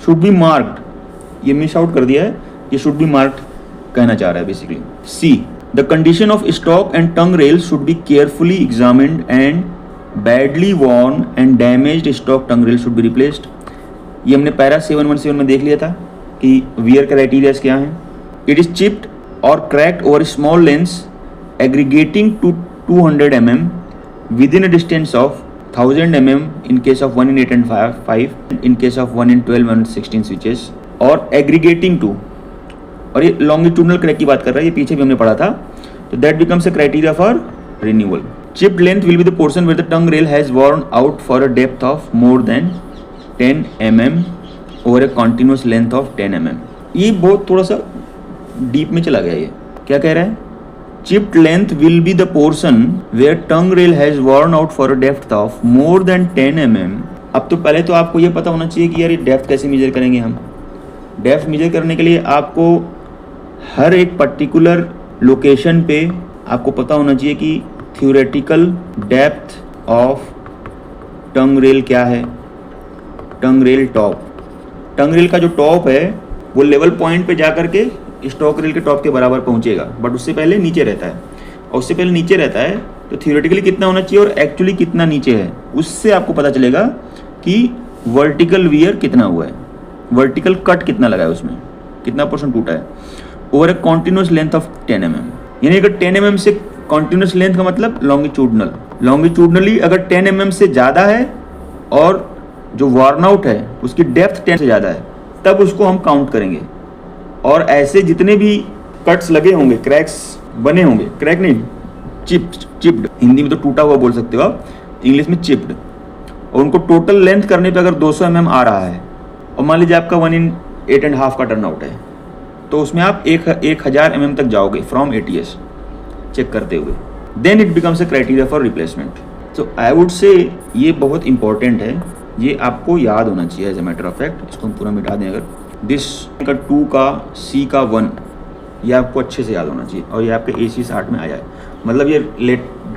शुड बी मार्क्ड। ये मिस आउट कर दिया है, ये शुड बी मार्क्ड कहना चाह रहा है basically. See the condition of stock and tongue rail should be carefully examined and badly worn and damaged stock tongue rail should be replaced. ये हमने पैरा 717 में देख लिया था कि वियर क्राइटेरियाज क्या हैं। इट इज चिप्ड और cracked over small lengths aggregating to 200 mm within a distance of 1000 mm in case of 1 in 8 and 5, in case of 1 in 12 and 16 switches, और aggregating to, और ये longitudinal क्रैक की बात कर रहा है, ये पीछे भी हमने पढ़ा था। तो that becomes a criteria for renewal. Chipped length will be the portion where the tongue rail has worn out for a depth of more than 10 mm over a continuous length of 10 mm. ये बहुत थोड़ा सा डीप में चला गया। ये क्या कह रहा है, chipped length will be the portion where tongue rail has worn out for a depth of more than 10 mm. अब तो पहले तो आपको ये पता होना चाहिए कि यार ये डेप्थ कैसे मेजर करेंगे हम। डेप्थ मेजर करने के लिए आपको हर एक पर्टिकुलर लोकेशन पे आपको पता होना चाहिए कि theoretical depth of tongue rail क्या है। टंग रेल टॉप, टंग रेल का जो टॉप है वो लेवल पॉइंट पे जा करके स्टॉक रेल के टॉप के बराबर पहुंचेगा, बट उससे पहले नीचे रहता है। और उससे पहले नीचे रहता है तो थियोरेटिकली कितना होना चाहिए और एक्चुअली कितना नीचे है, उससे आपको पता चलेगा कि वर्टिकल वियर कितना हुआ है, वर्टिकल कट कितना लगा है, उसमें कितना पोर्शन टूटा है over a continuous length of 10 mm। यानी अगर 10 mm से कॉन्टिन्यूस लेंथ का मतलब लॉन्गिट्यूडनल, लॉन्गिट्यूडनली अगर 10 mm से ज़्यादा है और जो वॉर्न आउट है उसकी डेप्थ 10 से ज़्यादा है, तब उसको हम काउंट करेंगे। और ऐसे जितने भी कट्स लगे होंगे, क्रैक्स बने होंगे, क्रैक नहीं, चिप्ड, हिंदी में तो टूटा हुआ बोल सकते हो आप, इंग्लिश में चिप्ड, और उनको टोटल लेंथ करने पे अगर 200 mm आ रहा है और मान लीजिए आपका 1 in 8 and half का टर्न आउट है, तो उसमें आप 1000 mm तक जाओगे फ्रॉम ATS चेक करते हुए। Then it becomes a criteria for replacement. So I would say ये बहुत इंपॉर्टेंट है, ये आपको याद होना चाहिए as a matter of fact. इसको हम पूरा मिटा दें, अगर दिस का 2 का C का 1, ये आपको अच्छे से याद होना चाहिए और ये आपके AC 60 में आया है। मतलब ये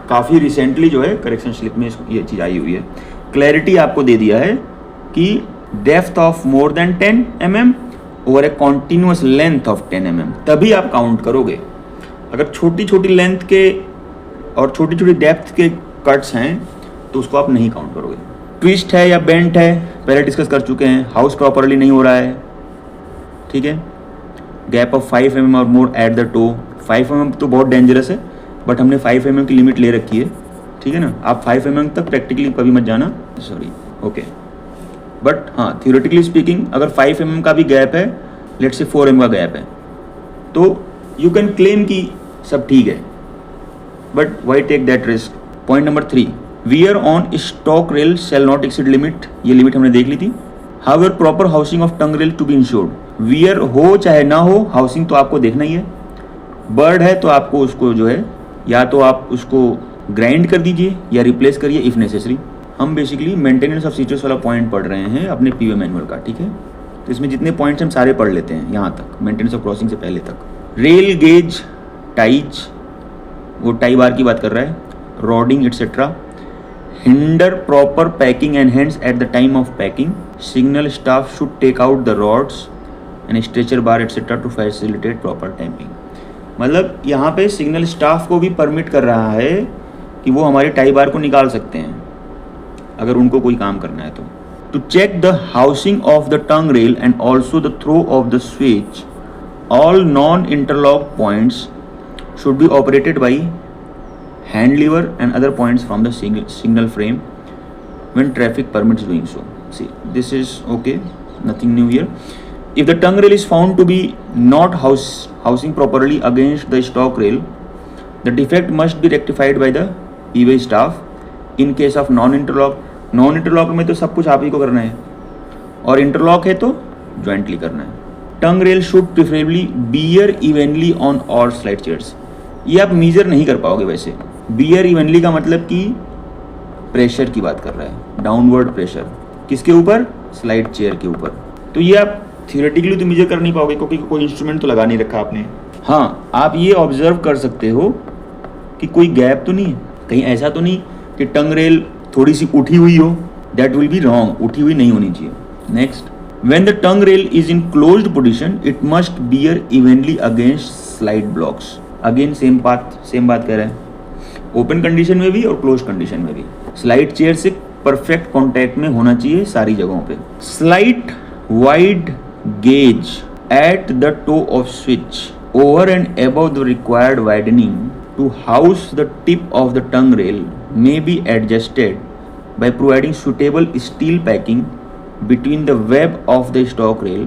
काफ़ी रिसेंटली जो है करेक्शन स्लिप में ये चीज़ आई हुई है। क्लैरिटी आपको दे दिया है कि depth of more than 10 mm over a continuous length of 10 mm, तभी आप काउंट करोगे। अगर छोटी छोटी लेंथ के और छोटी छोटी डेप्थ के कट्स हैं तो उसको आप नहीं काउंट करोगे। ट्विस्ट है या बेंट है पहले डिस्कस कर चुके हैं, हाउस प्रॉपरली नहीं हो रहा है, ठीक है। गैप ऑफ 5 mm और more at the to, 5 mm तो बहुत डेंजरस है, बट हमने 5 mm की लिमिट ले रखी है, ठीक है ना। आप 5 mm तक प्रैक्टिकली कभी मत जाना, सॉरी, ओके। बट हाँ, थियोरेटिकली स्पीकिंग अगर 5 mm का भी गैप है, लेट्स से 4 mm का गैप है, तो यू कैन क्लेम कि सब ठीक है, but why take that risk. Point number 3, wear on stock rail shall not exceed limit. ये लिमिट हमने देख ली थी। However proper housing of tongue rail to be ensured. Wear हो चाहे ना हो, हाउसिंग तो आपको देखना ही है। बर्ड है तो आपको उसको जो है या तो आप उसको ग्राइंड कर दीजिए या रिप्लेस करिए इफ़ नेसेसरी। हम बेसिकली मेंटेनेंस ऑफ फीचर्स वाला पॉइंट पढ़ रहे हैं अपने पीओ मैनुअल का, ठीक है। तो इसमें जितने पॉइंट्स हम सारे पढ़ लेते हैं यहाँ तक, मेंटेनेंस ऑफ क्रॉसिंग से पहले तक। रेल गेज टाइज, वो टाई बार की बात कर रहा है, rodding etcetera, hinder proper packing and hands at the time of packing, signal staff should take out the rods and stretcher bar etcetera to facilitate proper timing. मतलब यहाँ पे सिग्नल स्टाफ को भी परमिट कर रहा है कि वो हमारी टाई बार को निकाल सकते हैं अगर उनको कोई काम करना है तो। To check the housing of the tongue rail and also the throw of the switch, all non interlock points should be operated by hand lever and other points from the signal frame when traffic permits doing so. See, this is okay, nothing new here. If the tongue rail is found to be not housing properly against the stock rail, the defect must be rectified by the E-way staff. In case of non-interlock में तो सब कुछ आप ही को करना है और इंटरलॉक है तो ज्वाइंटली करना है। Tongue rail should preferably bear evenly on all slide chairs. ये आप मीजर नहीं कर पाओगे वैसे। बियर इवनली का मतलब कि प्रेशर की बात कर रहा है, डाउनवर्ड प्रेशर किसके ऊपर, स्लाइड चेयर के ऊपर। तो ये आप थियोरेटिकली तो मीजर कर नहीं पाओगे क्योंकि कोई इंस्ट्रूमेंट तो लगा नहीं रखा आपने। हाँ, आप ये ऑब्जर्व कर सकते हो कि कोई गैप तो नहीं है, कहीं ऐसा तो नहीं कि टंग रेल थोड़ी सी उठी हुई हो, दैट विल बी रॉन्ग, उठी हुई नहीं होनी चाहिए। Next, when the tongue rail is in closed position it must bear evenly against slide blocks. Again same बात कह रहे हैं, ओपन कंडीशन में भी और क्लोज कंडीशन में भी स्लाइड चेयर से परफेक्ट कांटेक्ट में होना चाहिए सारी जगहों पे। Slight wide gauge at the toe of switch over and above the required widening to house the tip of the tongue rail may be adjusted by providing suitable steel packing between the web of the stock rail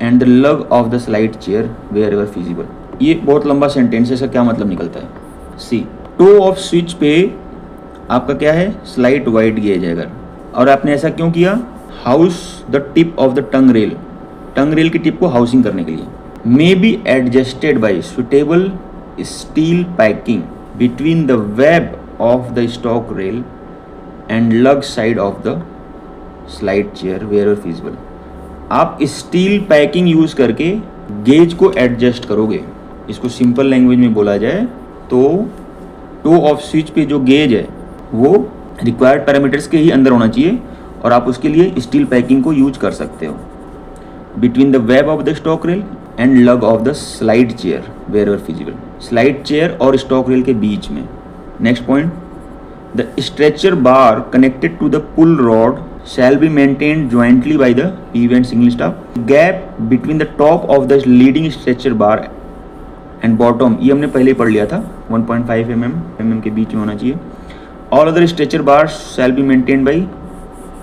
and the lug of the slide chair wherever feasible. ये बहुत लंबा सेंटेंस है, इसका क्या मतलब निकलता है। सी, टो ऑफ स्विच पे आपका क्या है, स्लाइट वाइड गेज है अगर, और आपने ऐसा क्यों किया, house the tip of the tongue rail की टिप को हाउसिंग करने के लिए। May be adjusted by suitable steel packing between the web of the stock rail and lug side of the slide chair where feasible. आप स्टील पैकिंग यूज करके गेज को एडजस्ट करोगे। इसको सिंपल लैंग्वेज में बोला जाए तो टो ऑफ स्विच पे जो गेज है वो रिक्वायर्ड पैरामीटर्स के ही अंदर होना चाहिए और आप उसके लिए स्टील पैकिंग को यूज कर सकते हो between the web of the stock rail and lug of the slide chair where feasible. Slide chair और स्टॉक रेल के बीच में। Next point, the stretcher bar connected to the pull rod shall be maintained jointly by the PV and signal staff. Gap between the top of the leading stretcher bar and bottom, ये हमने पहले पढ़ लिया था, 1.5 mm के बीच में होना चाहिए। All other stretcher bars shall be maintained by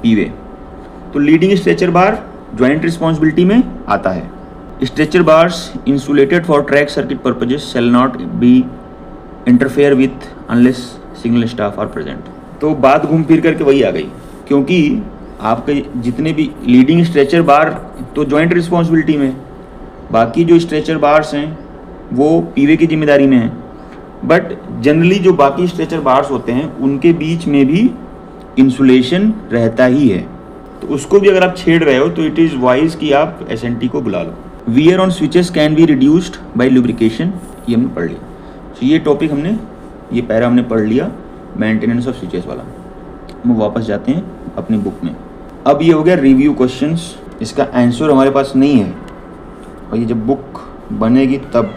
PV. तो लीडिंग स्ट्रेचर बार ज्वाइंट रिस्पॉन्सिबिलिटी में आता है। Stretcher bars insulated for track circuit purposes shall not be interfere with unless signal staff are present. तो बात घूम फिर करके वही आ गई, क्योंकि आपके जितने भी लीडिंग स्ट्रेचर बार तो जॉइंट रिस्पॉन्सिबिलिटी में, बाकी जो स्ट्रेचर बार्स हैं वो पीवे की जिम्मेदारी में हैं, बट जनरली जो बाकी स्ट्रेचर बार्स होते हैं उनके बीच में भी इंसुलेशन रहता ही है। तो उसको भी अगर आप छेड़ रहे हो तो इट इज़ वाइज कि आप SNT को बुला लो। Wear on switches can be reduced by lubrication, ये हमने पढ़ लिया। तो ये टॉपिक हमने, ये पैरा हमने पढ़ लिया मेंटेनेंस ऑफ स्विचेस वाला। हम वापस जाते हैं अपनी बुक में। अब ये हो गया रिव्यू क्वेश्चंस, इसका आंसर हमारे पास नहीं है और ये जब बुक बनेगी तब।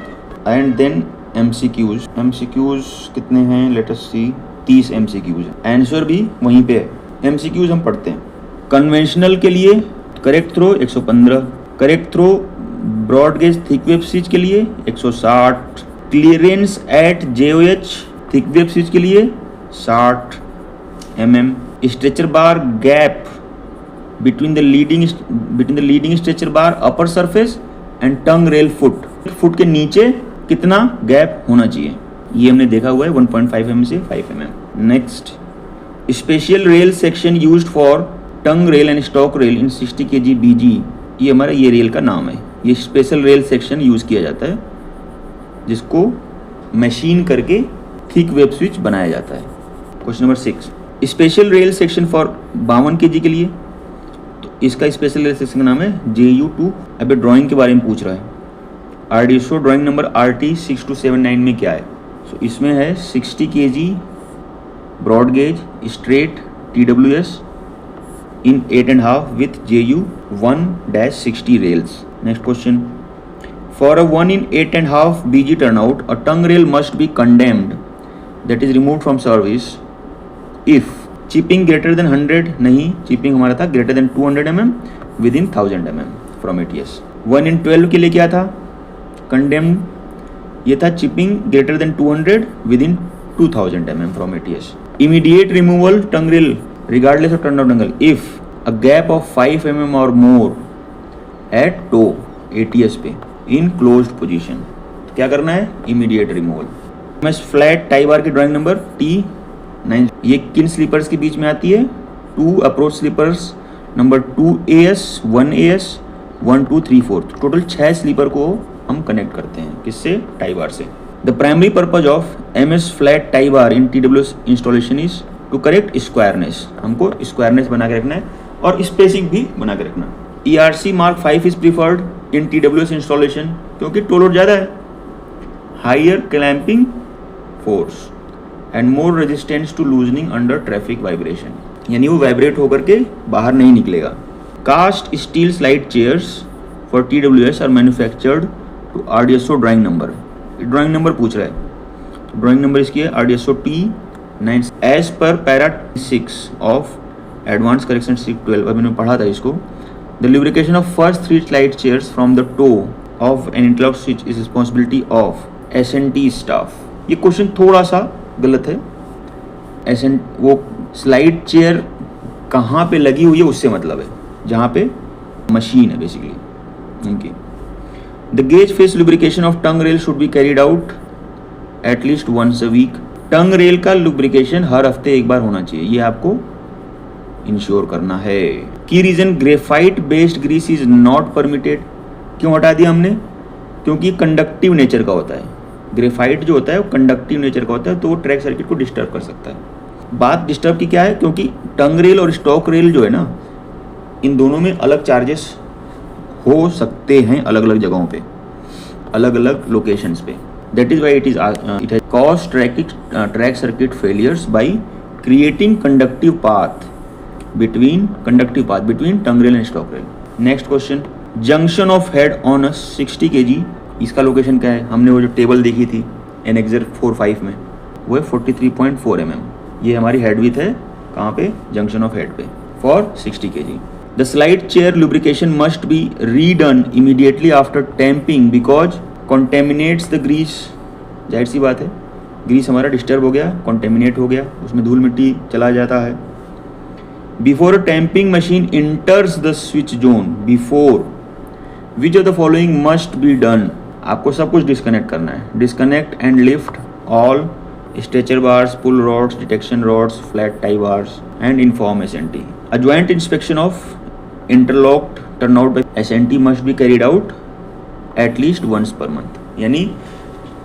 एंड देन MCQs कितने हैं, लेट अस सी, 30 MCQs है, आंसर भी वहीं पे है। MCQs हम पढ़ते हैं। कन्वेंशनल के लिए correct throw 115, correct throw broad gauge thick web switch के लिए 160, clearance at JOH thick web switch के लिए 60 mm, stretcher bar gap between the leading stretcher bar upper surface and tongue rail foot के नीचे कितना गैप होना चाहिए, ये हमने देखा हुआ है 1.5 mm से 5 mm। Next, special rail section used for tongue rail and stock rail in 60 kg BG, ये हमारा ये रेल का नाम है। ये स्पेशल रेल सेक्शन यूज किया जाता है जिसको मशीन करके थिक वेब स्विच बनाया जाता है। Question number 6, special rail section for 52 kg के लिए, तो इसका स्पेशल रेल सेक्शन का नाम है JU2। अबे ड्राइंग के बारे में पूछ रहा है, RDSO ड्राइंग नंबर RT 6279 में क्या है? सो इसमें है 60 kg broad gauge straight TWS in 8.5 with JU 1-60 rails. Next question. For a 1 in 8.5 BG turnout, a tongue rail must be condemned, that is removed from service, if chipping greater than 100 नहीं, chipping हमारा था greater than 200 mm within 1000 mm from ATS. 1 in 12 के लिए क्या था? Condemned, ये था chipping greater than 200 within 2000 mm from ATS. Immediate removal tongue rail regardless of turnout angle if a gap of 5 mm or more at toe ATS पे in closed position. क्या करना है? Immediate removal. मैं फ्लैट टाई बार की ड्राइंग नंबर T9, ये किन स्लीपर्स के बीच में आती है? 2 approach sleepers number 2AS 1AS 1 2 3 4, total 6 sleeper को हम कनेक्ट करते हैं किससे? टाई बार से. The primary purpose of MS flat tie bar in TWS installation is to correct squareness. हमको स्क्वायरनेस बना के रखना है और स्पेसिंग भी बना के रखना. ERC Mark 5 is preferred in TWS installation क्योंकि टो लोड ज़्यादा है, higher clamping force and more resistance to loosening under traffic vibration, यानी वो वाइब्रेट होकर के बाहर नहीं निकलेगा. Cast steel slide chairs for TWS are manufactured to RDSO drawing number. Drawing number पूछ रहा है, ड्राइंग नंबर इसकी है RDSO T9 as per para 6 of advance correction 612. अभी मैंने पढ़ा था इसको. The lubrication of first 3 slide chairs from the toe of an interlock switch is responsibility of S&T staff. ये क्वेश्चन थोड़ा सा गलत है. वो स्लाइड चेयर कहाँ पे लगी हुई है उससे मतलब है, जहाँ पे मशीन है बेसिकली उनकी. The gauge face lubrication of tongue rail should be carried out at least once a week. Tongue rail का लुब्रिकेशन हर हफ्ते एक बार होना चाहिए, ये आपको इंश्योर करना है. Key reason graphite based grease is not permitted. क्यों हटा दिया हमने? क्योंकि कंडक्टिव नेचर का होता है. ग्रेफाइट जो होता है वो कंडक्टिव नेचर का होता है, तो वो ट्रैक सर्किट को डिस्टर्ब कर सकता है. बात डिस्टर्ब की क्या है? क्योंकि टंग रेल और स्टॉक रेल जो है ना, इन दोनों में अलग चार्जेस हो सकते हैं अलग अलग जगहों पे, अलग अलग लोकेशंस पे. That is why it has cause track circuit failures by creating conductive path between tongue rail and stock rail. Next question. Junction of head on a 60 kg, इसका लोकेशन क्या है? हमने वो जो टेबल देखी थी NXR 45 में, वो है 43.4 mm. ये हमारी हेड विड्थ है कहाँ पे? जंक्शन ऑफ हेड पे for 60 kg. The slide chair lubrication must be redone immediately after tamping because contaminates the grease. जाहिर सी बात है, ग्रीस हमारा डिस्टर्ब हो गया, कॉन्टेमिनेट हो गया, उसमें धूल मिट्टी चला जाता है. Before a tamping machine enters the switch zone, before which of the following must be done. आपको सब कुछ डिस्कनेक्ट करना है. Disconnect and lift all stretcher bars, pull rods, detection rods, flat tie bars and inform S&T. A joint inspection of interlocked turnout by S&T must be carried out at least once per month. यानी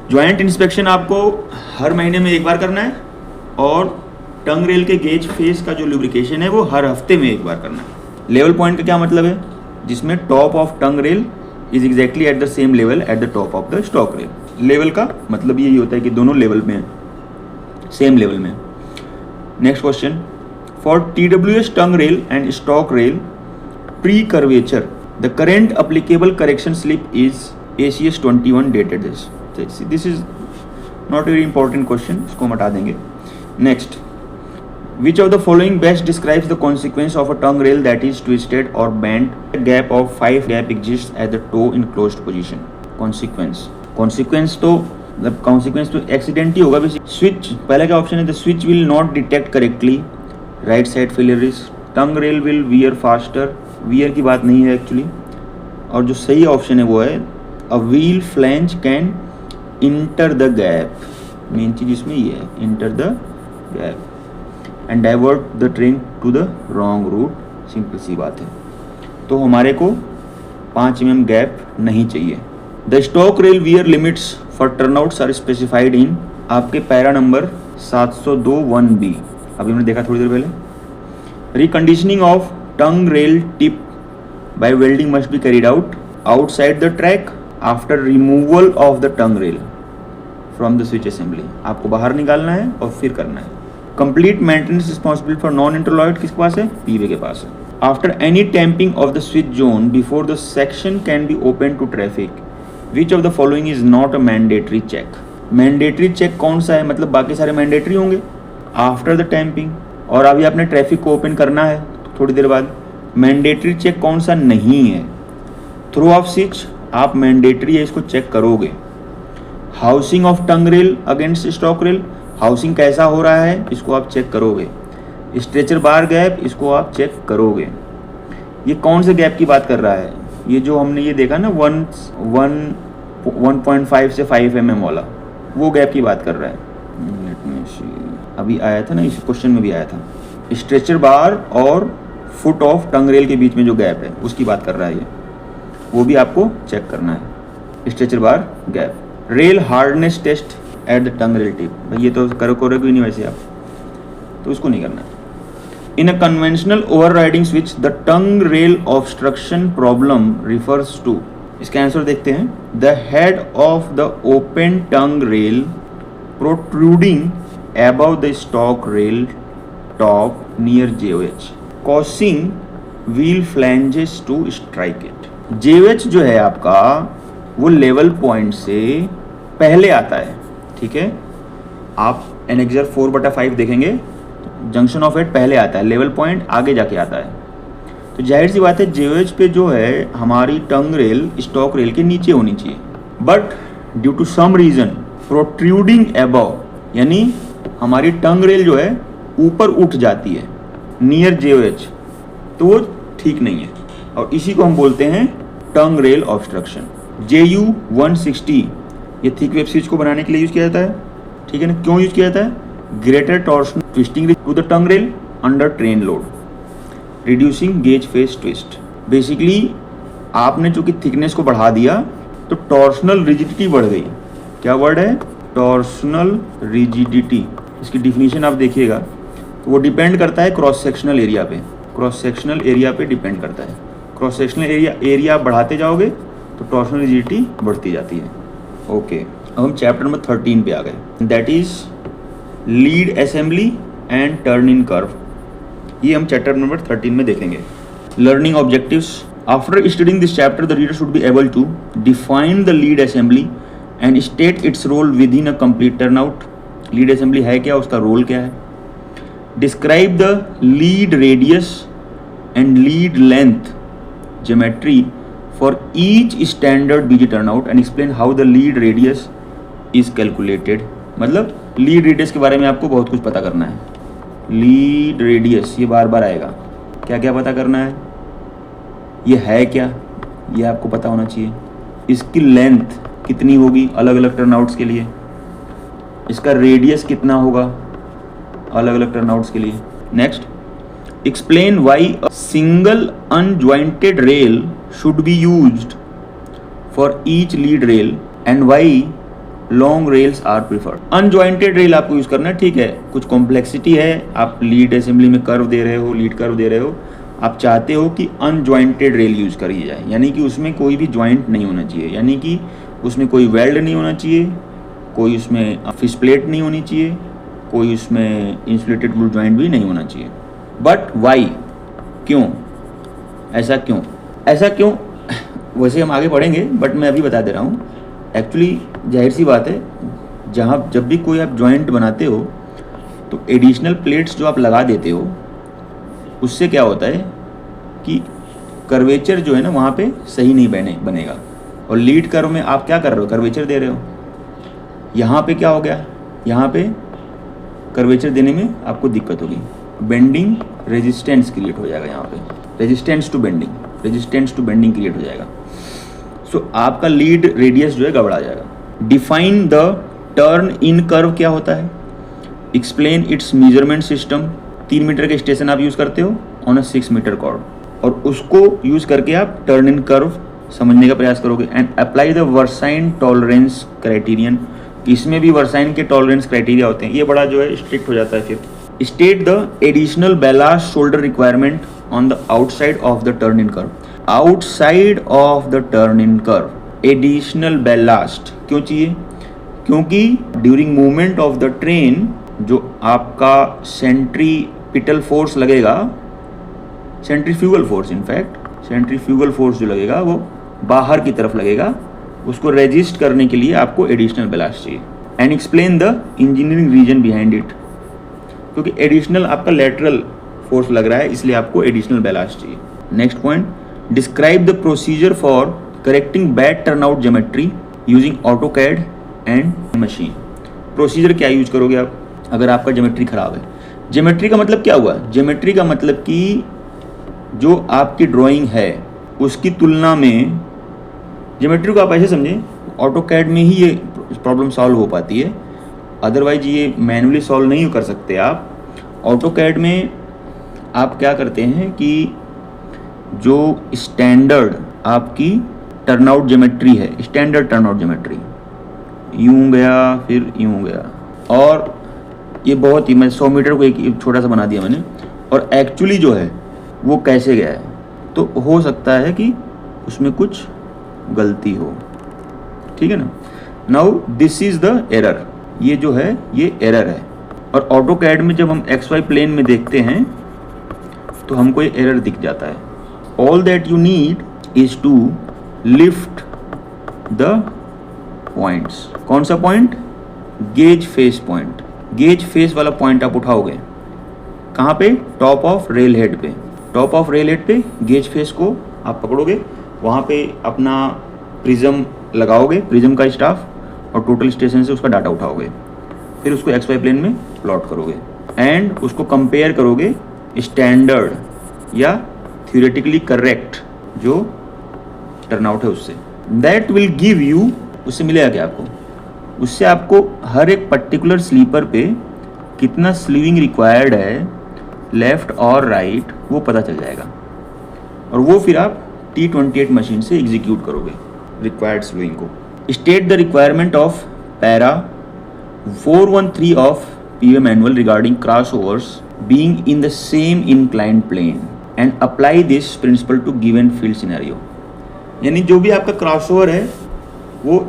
ज्वाइंट इंस्पेक्शन आपको हर महीने में एक बार करना है और टंग रेल के गेज फेस का जो लुब्रिकेशन है वो हर हफ्ते में एक बार करना है. लेवल पॉइंट का क्या मतलब है? जिसमें top of tongue rail is exactly at the same level at the top of the stock rail. Level का मतलब यही होता है कि दोनों लेवल में है, सेम लेवल में. Next question. For TWS tongue rail and stock rail pre curvature the current applicable correction slip is ACS 21 dated this. This is not very important question, इसको हम हटा देंगे. Next. Which of the following best describes the consequence of a tongue rail that is twisted or bent? A gap of 5 gap exists at the toe in closed position. Consequence तो accident ही होगा. Switch, पहले का ऑप्शन है the switch will not detect correctly. Right side failure is. Tongue rail will wear faster. Wear की बात नहीं है actually. और जो सही ऑप्शन है वो है a wheel flange can enter the gap. Main चीज इसमें ये है, enter the gap and divert the train to the wrong route. Simple सी बात है. तो हमारे को 5 mm गैप नहीं चाहिए. The stock rail wear limits for turnouts are specified in आपके पैरा नंबर 702(1)(b. अभी हमने देखा थोड़ी देर पहले. Reconditioning of tongue rail tip by welding must be carried out outside the track after removal of the tongue rail from the switch assembly, आपको बाहर निकालना है और फिर करना है। Complete maintenance responsibility for non interlocked किसके पास है? पीवे के पास है। After any tamping of the switch zone before the section can be open to traffic, which of the following is not a mandatory check. Mandatory check कौन सा है? मतलब बाकी सारे मैंडेटरी होंगे आफ्टर द टैंपिंग, और अभी आपने ट्रैफिक को ओपन करना है थोड़ी देर बाद। मैंडेटरी चेक कौन सा नहीं है? थ्रो ऑफ स्विच आप मैंडेटरी है, इसको चेक करोगे। Housing of tongue rail against stock rail, housing कैसा हो रहा है इसको आप चेक करोगे। स्ट्रेचर बार गैप, इसको आप चेक करोगे। ये कौन से गैप की बात कर रहा है? ये जो हमने ये देखा ना 1.5 से 5 mm वाला, वो गैप की बात कर रहा है। अभी आया था ना, इस क्वेश्चन में भी आया था। स्ट्रेचर बार और फुट ऑफ टंग रेल के बीच में जो गैप है उसकी बात कर रहा है ये, वो भी आपको चेक करना है। Stretcher bar gap. Rail hardness test at the tongue rail tip, भाई ये तो करोगे नहीं वैसे आप, तो उसको नहीं करना है। In a conventional overriding switch the tongue rail obstruction problem refers to, इसका आंसर देखते हैं। The head of the open tongue rail protruding above the stock rail top near JOH, causing wheel flanges to strike it. JOH जो है आपका वो लेवल पॉइंट से पहले आता है, ठीक है। आप एनेक्सर 4/5 देखेंगे, जंक्शन ऑफ हेड पहले आता है, लेवल पॉइंट आगे जाके आता है। तो जाहिर सी बात है JOH पे जो है हमारी टंग रेल स्टॉक रेल के नीचे होनी चाहिए, but due to some reason protruding above, यानी हमारी टंग रेल जो है ऊपर उठ जाती है नियर JOH, तो वो ठीक नहीं है, और इसी को हम बोलते हैं टंग रेल ऑब्स्ट्रक्शन। JU 160 ये थिक वेब स्विच को बनाने के लिए यूज किया जाता है, ठीक है ना। क्यों यूज किया जाता है? Greater torsion twisting to the tongue rail under train load, reducing gauge face twist. Basically आपने चूंकि थिकनेस को बढ़ा दिया तो टॉर्शनल रिजिडिटी बढ़ गई। क्या वर्ड है? Torsional rigidity. इसकी डिफिनीशन आप देखिएगा तो वो डिपेंड करता है क्रॉस सेक्शनल एरिया पे, क्रॉस सेक्शनल एरिया पे डिपेंड करता है। क्रॉस सेक्शनल एरिया बढ़ाते जाओगे तो टॉर्शनल रिजिडिटी बढ़ती जाती है। ओके, अब हम चैप्टर नंबर 13 पे आ गए, that is lead assembly and turn in curve. ये हम चैप्टर नंबर 13 में देखेंगे। Learning objectives. After studying this chapter the reader should be able to define the lead assembly and state its role within a complete turnout. Lead assembly है क्या, उसका रोल क्या है। Describe the lead radius and lead length geometry for each standard BG turnout and explain how the lead radius is calculated. मतलब लीड रेडियस के बारे में आपको बहुत कुछ पता करना है। लीड रेडियस ये बार बार आएगा, क्या क्या पता करना है, ये है क्या, ये आपको पता होना चाहिए। इसकी लेंथ कितनी होगी अलग अलग टर्नआउट्स के लिए, इसका रेडियस कितना होगा अलग अलग टर्नआउट्स के लिए। Next, explain why a single unjointed rail should be used for each lead rail and why long rails are preferred. Unjointed rail आपको यूज करना है, ठीक है। कुछ कॉम्प्लेक्सिटी है, आप लीड असेंबली में कर्व दे रहे हो, लीड कर्व दे रहे हो, आप चाहते हो कि अनजॉइंटेड रेल यूज करी जाए, यानी कि उसमें कोई भी जॉइंट नहीं होना चाहिए, यानी कि उसमें कोई वेल्ड नहीं होना चाहिए, कोई उसमें फिश प्लेट नहीं होनी चाहिए, कोई उसमें इंसुलेटेड वुड जॉइंट भी नहीं होना चाहिए। बट वाई, क्यों ऐसा, क्यों ऐसा, क्यों वैसे हम आगे पढ़ेंगे, बट मैं अभी बता दे रहा हूँ। एक्चुअली जाहिर सी बात है, जहाँ जब भी कोई आप जॉइंट बनाते हो तो एडिशनल प्लेट्स जो आप लगा देते हो उससे क्या होता है कि कर्वेचर जो है ना वहाँ पे सही नहीं बनेगा। और लीड कर्व में आप क्या कर रहे हो, कर्वेचर दे रहे हो। यहाँ पे क्या हो गया, यहाँ पे कर्वेचर देने में आपको दिक्कत होगी, बेंडिंग रेजिस्टेंस क्रिएट हो जाएगा, यहाँ पे रेजिस्टेंस टू बेंडिंग क्रिएट हो जाएगा। सो आपका लीड रेडियस जो है गड़बड़ा जाएगा। Define the turn in curve क्या होता है, explain its measurement system. 3 metre के स्टेशन आप यूज करते हो ऑन अ 6 मीटर कॉर्ड, और उसको यूज करके आप टर्न इन कर्व समझने का प्रयास करोगे। And apply the versine tolerance criterion, इसमें भी वर्साइन के टॉलरेंस क्राइटेरिया होते हैं, ये बड़ा जो है स्ट्रिक्ट हो जाता है। फिर state the additional ballast shoulder requirement on the outside of the turn in curve. Outside of the turn in curve additional ballast क्यों चाहिए? क्योंकि during movement of the train जो आपका सेंट्रीपिटल फोर्स लगेगा, centrifugal force, in fact centrifugal force जो लगेगा वो बाहर की तरफ लगेगा, उसको रेजिस्ट करने के लिए आपको एडिशनल बैलास्ट चाहिए। And explain the engineering reason behind it, क्योंकि एडिशनल आपका लेटरल फोर्स लग रहा है इसलिए आपको एडिशनल बैलास्ट चाहिए। Next point, describe the procedure for correcting bad turnout geometry using AutoCAD and machine. Procedure क्या यूज करोगे आप अगर आपका ज्योमेट्री खराब है? ज्योमेट्री का मतलब क्या हुआ? ज्योमेट्री का मतलब कि जो आपकी ड्राइंग है उसकी तुलना में, ज्योमेट्री को आप ऐसे समझें, ऑटोकैड में ही ये प्रॉब्लम सॉल्व हो पाती है, अदरवाइज ये मैनुअली सॉल्व नहीं कर सकते आप। ऑटोकैड में आप क्या करते हैं कि जो स्टैंडर्ड आपकी टर्नआउट ज्योमेट्री है, स्टैंडर्ड टर्नआउट ज्योमेट्री, यूं गया फिर यूं गया, और ये बहुत ही, मैं 100 मीटर को एक छोटा सा बना दिया मैंने, और एक्चुअली जो है वो कैसे गया है, तो हो सकता है कि उसमें कुछ गलती हो, ठीक है ना। Now this is the error, ये जो है ये एरर है। और ऑटोकैड में जब हम XY प्लेन में देखते हैं तो हमको ये एरर दिख जाता है। All that you need is to lift the points. कौन सा point? Gauge face point. Gauge face वाला पॉइंट आप उठाओगे कहाँ पे? टॉप ऑफ रेल हेड पे। टॉप ऑफ रेल हेड पे गेज फेस को आप पकड़ोगे, वहाँ पे अपना प्रिज्म लगाओगे, प्रिज्म का स्टाफ, और टोटल स्टेशन से उसका डाटा उठाओगे, फिर उसको XY प्लेन में प्लॉट करोगे एंड उसको कंपेयर करोगे स्टैंडर्ड या थ्योरेटिकली करेक्ट जो टर्नआउट है उससे। दैट विल गिव यू, उससे मिलेगा क्या आपको? उससे आपको हर एक पर्टिकुलर स्लीपर पे कितना स्लीविंग रिक्वायर्ड है, लेफ्ट और राइट, वो पता चल जाएगा, और वो फिर आप T28 मशीन से एग्जीक्यूट करोगे रिक्वायर्ड स्लीविंग को। State the requirement of para 413 of PV manual regarding crossovers being in the same inclined plane and apply this principle to given field scenario. यानी जो भी आपका क्रॉसओवर है वो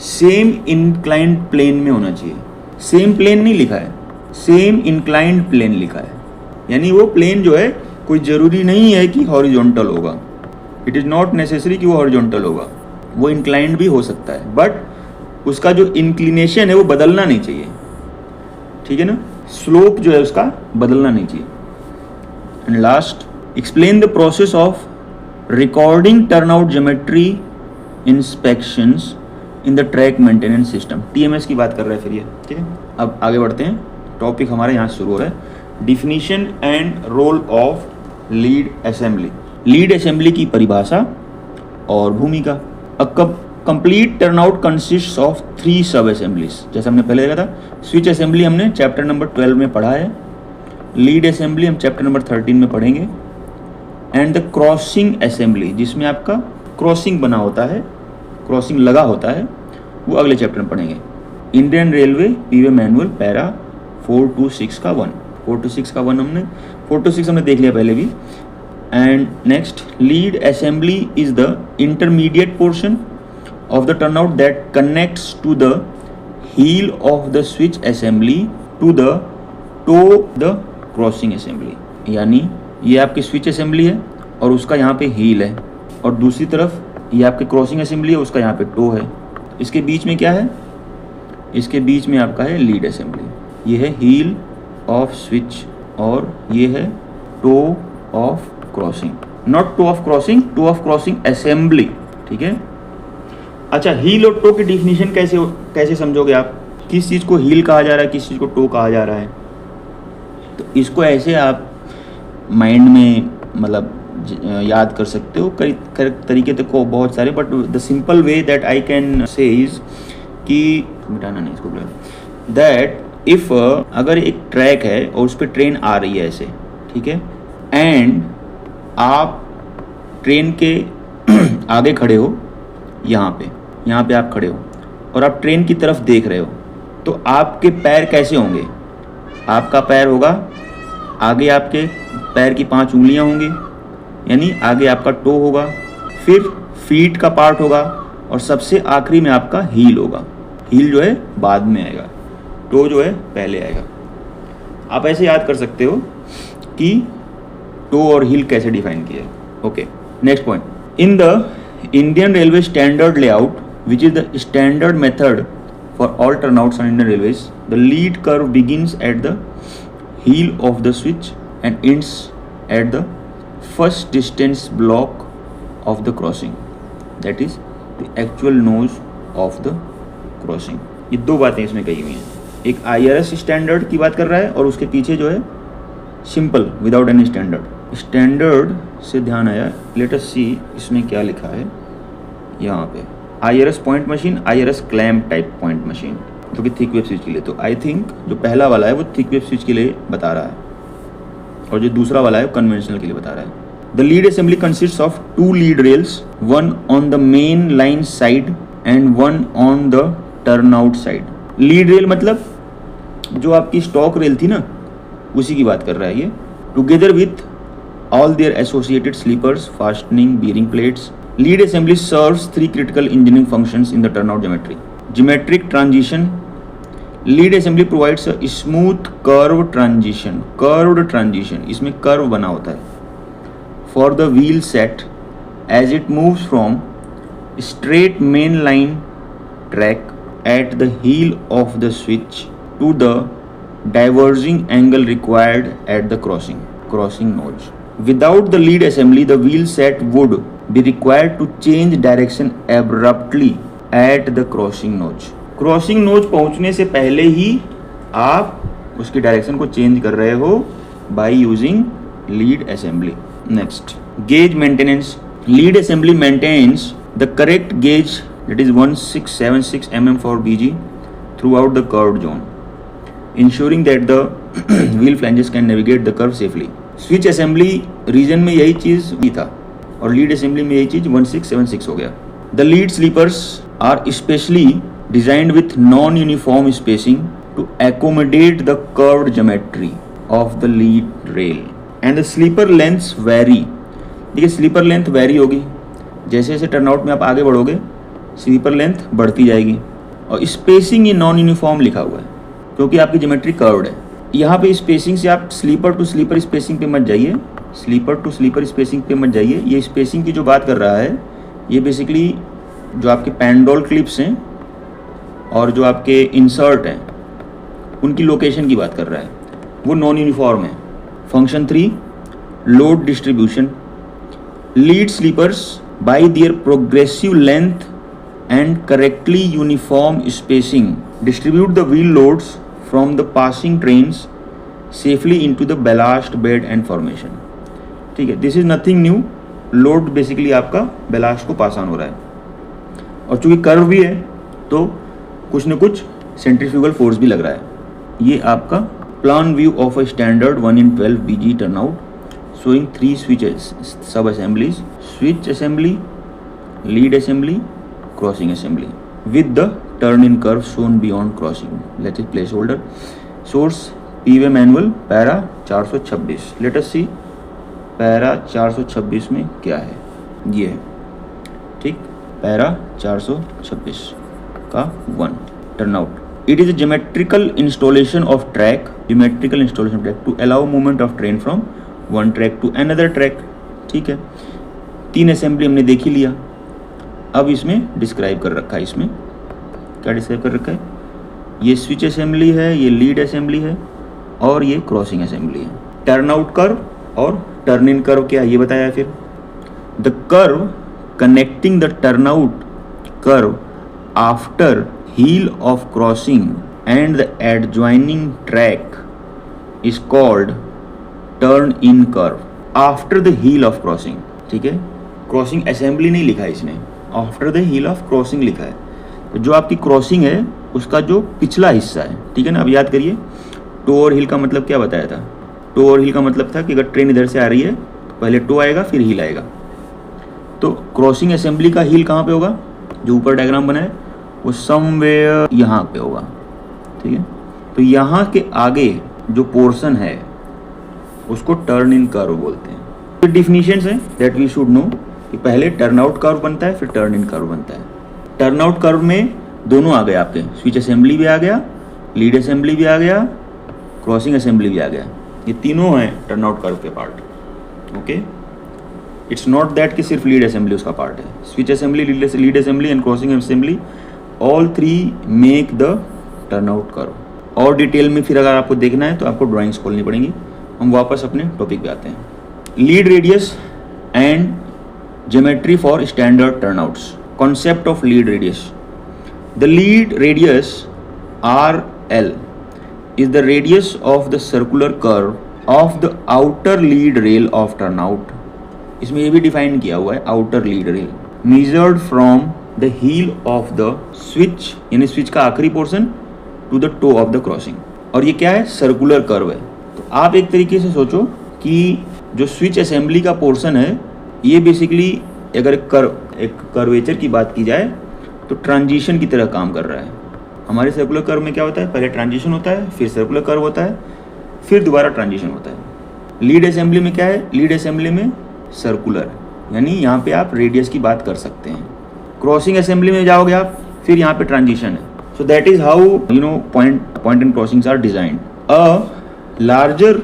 सेम इंक्लाइंड प्लेन में होना चाहिए। सेम प्लेन नहीं लिखा है, सेम इंक्लाइंड प्लेन लिखा है, यानी वो प्लेन जो है कोई ज़रूरी नहीं है कि हॉरिजॉन्टल होगा, इट इज़ नॉट नेसेसरी कि वो हॉरिजॉन्टल होगा, वो इंक्लाइंड भी हो सकता है, बट उसका जो इंक्लिनेशन है वो बदलना नहीं चाहिए, ठीक है ना, स्लोप जो है उसका बदलना नहीं चाहिए। And last, explain the process of recording turnout geometry inspections in the track maintenance system. TMS की बात कर रहे हैं फिर ये, ठीक है। अब आगे बढ़ते हैं, टॉपिक हमारा यहाँ शुरू हो रहा है। Definition and role of lead assembly. Lead assembly की परिभाषा और भूमिका। कंप्लीट टर्नआउट कंसिस्ट ऑफ 3 सब असेंबलीज, जैसे हमने पहले देखा था। स्विच असेंबली हमने चैप्टर नंबर 12 में पढ़ा है, लीड असेंबली हम चैप्टर नंबर 13 में पढ़ेंगे, एंड द क्रॉसिंग असेंबली जिसमें आपका क्रॉसिंग बना होता है, क्रॉसिंग लगा होता है, वो अगले चैप्टर में पढ़ेंगे। Indian railway PV manual para 4 to 6 का 1, 4 to 6 का 1 हमने 4 to 6 हमने देख लिया पहले भी। And next, lead assembly is the intermediate portion of the turnout that connects to the heel of the switch assembly to the toe the crossing assembly। यानी ये आपकी स्विच असेंबली है और उसका यहाँ पे हील है, और दूसरी तरफ ये आपकी क्रॉसिंग असेंबली है, उसका यहाँ पे टो है। इसके बीच में क्या है? इसके बीच में आपका है लीड असेंबली। ये है हील ऑफ स्विच और ये है toe of crossing, not toe of crossing, toe of crossing assembly, ठीक है। अच्छा, हील और टो की डिफिनीशन कैसे समझोगे आप? किस चीज़ को हील कहा जा रहा है, किस चीज़ को टो कहा जा रहा है? तो इसको ऐसे आप माइंड में मतलब याद कर सकते हो, कई तरीके तक को बहुत सारे, but the simple way that I can say is कि मिटाना नहीं इसको, दैट इफ अगर एक ट्रैक है और उस पर ट्रेन आ रही है ऐसे, ठीक है, एंड आप ट्रेन के आगे खड़े हो, यहाँ पे आप खड़े हो और आप ट्रेन की तरफ देख रहे हो, तो आपके पैर कैसे होंगे? आपका पैर होगा आगे, आपके पैर की 5 उंगलियां होंगी, यानी आगे आपका टो होगा, फिर फीट का पार्ट होगा और सबसे आखिरी में आपका हील होगा। हील जो है बाद में आएगा, टो जो है पहले आएगा। आप ऐसे याद कर सकते हो कि टो और हील कैसे डिफाइन किया है। Okay, next point, in the Indian railway standard layout which is the standard method for all turnouts on Indian Railways, the lead curve begins at the heel of the switch and ends at the first distance block of the crossing, that is the actual nose of the crossing. ये दो बातें इसमें कही हुई हैं, एक IRS स्टैंडर्ड की बात कर रहा है और उसके पीछे जो है simple without any standard. Standard से ध्यान आया, लेट अस सी इसमें क्या लिखा है यहाँ पे, IRS point machine, IRS clamp type point machine, जो कि थिक वेव स्विच के लिए। तो आई थिंक जो पहला वाला है वो थिक वेव स्विच के लिए बता रहा है और जो दूसरा वाला है वो कन्वेंशनल के लिए बता रहा है। The lead assembly consists of 2 lead rails, one on the main line side and one on the turn out side. Lead rail मतलब जो आपकी स्टॉक रेल थी ना, उसी की बात कर रहा है ये। Together with all their associated sleepers, fastening, bearing plates, lead assembly serves 3 critical engineering functions in the turnout geometry. Geometric transition, lead assembly provides a smooth curved transition, इसमें curve बना होता है for the wheel set as it moves from straight main line track at the heel of the switch to the diverging angle required at the crossing node. Without the lead assembly, the wheel set would be required to change direction abruptly at the crossing notch. Crossing नोच पहुंचने से पहले ही आप उसकी डायरेक्शन को चेंज कर रहे हो by using lead assembly. Next, gauge maintenance, lead assembly maintains the correct gauge that is 1676 mm for BG throughout the curved zone, ensuring that the wheel flanges can navigate the curve safely. Switch assembly region में यही चीज भी था और लीड असेंबली में यही चीज 1676 हो गया। The lead sleepers are specially designed with non uniform spacing to accommodate the curved geometry of the lead rail and the sleeper lengths vary. देखिए स्लीपर लेंथ वेरी होगी, जैसे जैसे टर्नआउट में आप आगे बढ़ोगे स्लीपर लेंथ बढ़ती जाएगी। और स्पेसिंग ये नॉन यूनिफॉर्म लिखा हुआ है क्योंकि आपकी ज्योमेट्री कर्व्ड है। यहाँ पे स्पेसिंग से आप स्लीपर टू स्लीपर स्पेसिंग पे मत जाइए, स्लीपर टू स्लीपर स्पेसिंग पे मत जाइए। ये स्पेसिंग की जो बात कर रहा है ये बेसिकली जो आपके पैंडोल क्लिप्स हैं और जो आपके इंसर्ट हैं उनकी लोकेशन की बात कर रहा है, वो नॉन यूनिफॉर्म है। Function 3, load distribution, lead sleepers by their progressive length and correctly uniform spacing distribute the wheel loads from the passing trains safely into the ballast bed and formation. ठीक है, this is nothing new. Load basically आपका बेलास्ट को पास ऑन हो रहा है और चूंकि कर्व भी है तो कुछ न कुछ सेंट्रीफ्यूगल फोर्स भी लग रहा है। ये आपका plan view of a standard 1/12 BG turnout showing 3 switches sub assemblies, switch assembly, lead assembly, crossing assembly with the turn in curve shown beyond crossing. Let us placeholder. Source PV manual para 426. Let us see para 426 में क्या है। ये है ठीक, para 426 का 1 turnout. It is a geometrical installation of track to allow movement of train from one track to another track. ठीक है, 3 असेंबली हमने देख ही लिया। अब इसमें डिस्क्राइब कर रखा है, इसमें क्या डिस्क्राइब कर रखा है, ये स्विच असेंबली है, ये लीड असेंबली है और ये क्रॉसिंग असेंबली है। टर्न आउट कर्व और टर्न इन कर्व क्या है ये बताया। फिर the curve connecting the turnout curve after heel of crossing and the adjoining track is called turn in curve after the heel of crossing. ठीक है, क्रॉसिंग असेंबली नहीं लिखा है इसने, after the heel of crossing लिखा है। तो जो आपकी क्रॉसिंग है उसका जो पिछला हिस्सा है, ठीक है ना। अब याद करिए टो और हील का मतलब क्या बताया था। टो और हील का मतलब था कि अगर ट्रेन इधर से आ रही है तो पहले टो आएगा फिर हील आएगा। तो क्रॉसिंग असेंबली का हील कहाँ पे होगा, जो ऊपर डायग्राम बना है वो समवेयर यहाँ पे होगा। ठीक है, तो यहाँ के आगे जो पोर्शन है उसको टर्न इन कर्व बोलते हैं। डिफिनीशंस है दैट वी शुड नो कि पहले टर्न आउट कर्व बनता है फिर टर्न इन कर्व बनता है। टर्नआउट कर्व में दोनों आ गए आपके, स्विच असेंबली भी आ गया, लीड असेंबली भी आ गया, क्रॉसिंग असेंबली भी आ गया, ये तीनों हैं टर्नआउट कर्व के part. Okay, it's not that कि सिर्फ लीड असेंबली उसका पार्ट है, switch assembly, lead assembly and crossing assembly all three make the turnout curve. और डिटेल में फिर अगर आपको देखना है तो आपको ड्राइंग्स खोलनी पड़ेंगी। हम वापस अपने टॉपिक पे आते हैं। Lead radius and geometry for standard turnouts. Concept of lead radius. The lead radius RL is the radius of the circular curve of the outer lead rail of turnout। इसमें ये भी डिफाइन किया हुआ है, outer lead rail measured from the heel of the switch, यानी स्विच का आखिरी portion to the toe of the crossing। और ये क्या है, सर्कुलर कर्व है। तो आप एक तरीके से सोचो कि जो स्विच असेंबली का पोर्शन है ये बेसिकली अगर एक कर्वेचर की बात की जाए तो ट्रांजिशन की तरह काम कर रहा है। हमारे सर्कुलर कर्व में क्या होता है, पहले ट्रांजिशन होता है, फिर सर्कुलर कर्व होता है, फिर दोबारा ट्रांजिशन होता है। लीड असेंबली में क्या है, लीड असेंबली में सर्कुलर, यानी यहाँ पे आप रेडियस की बात कर सकते हैं। क्रॉसिंग असेंबली में जाओगे आप, फिर यहाँ पे ट्रांजिशन है। So that is how point and crossings are designed. A larger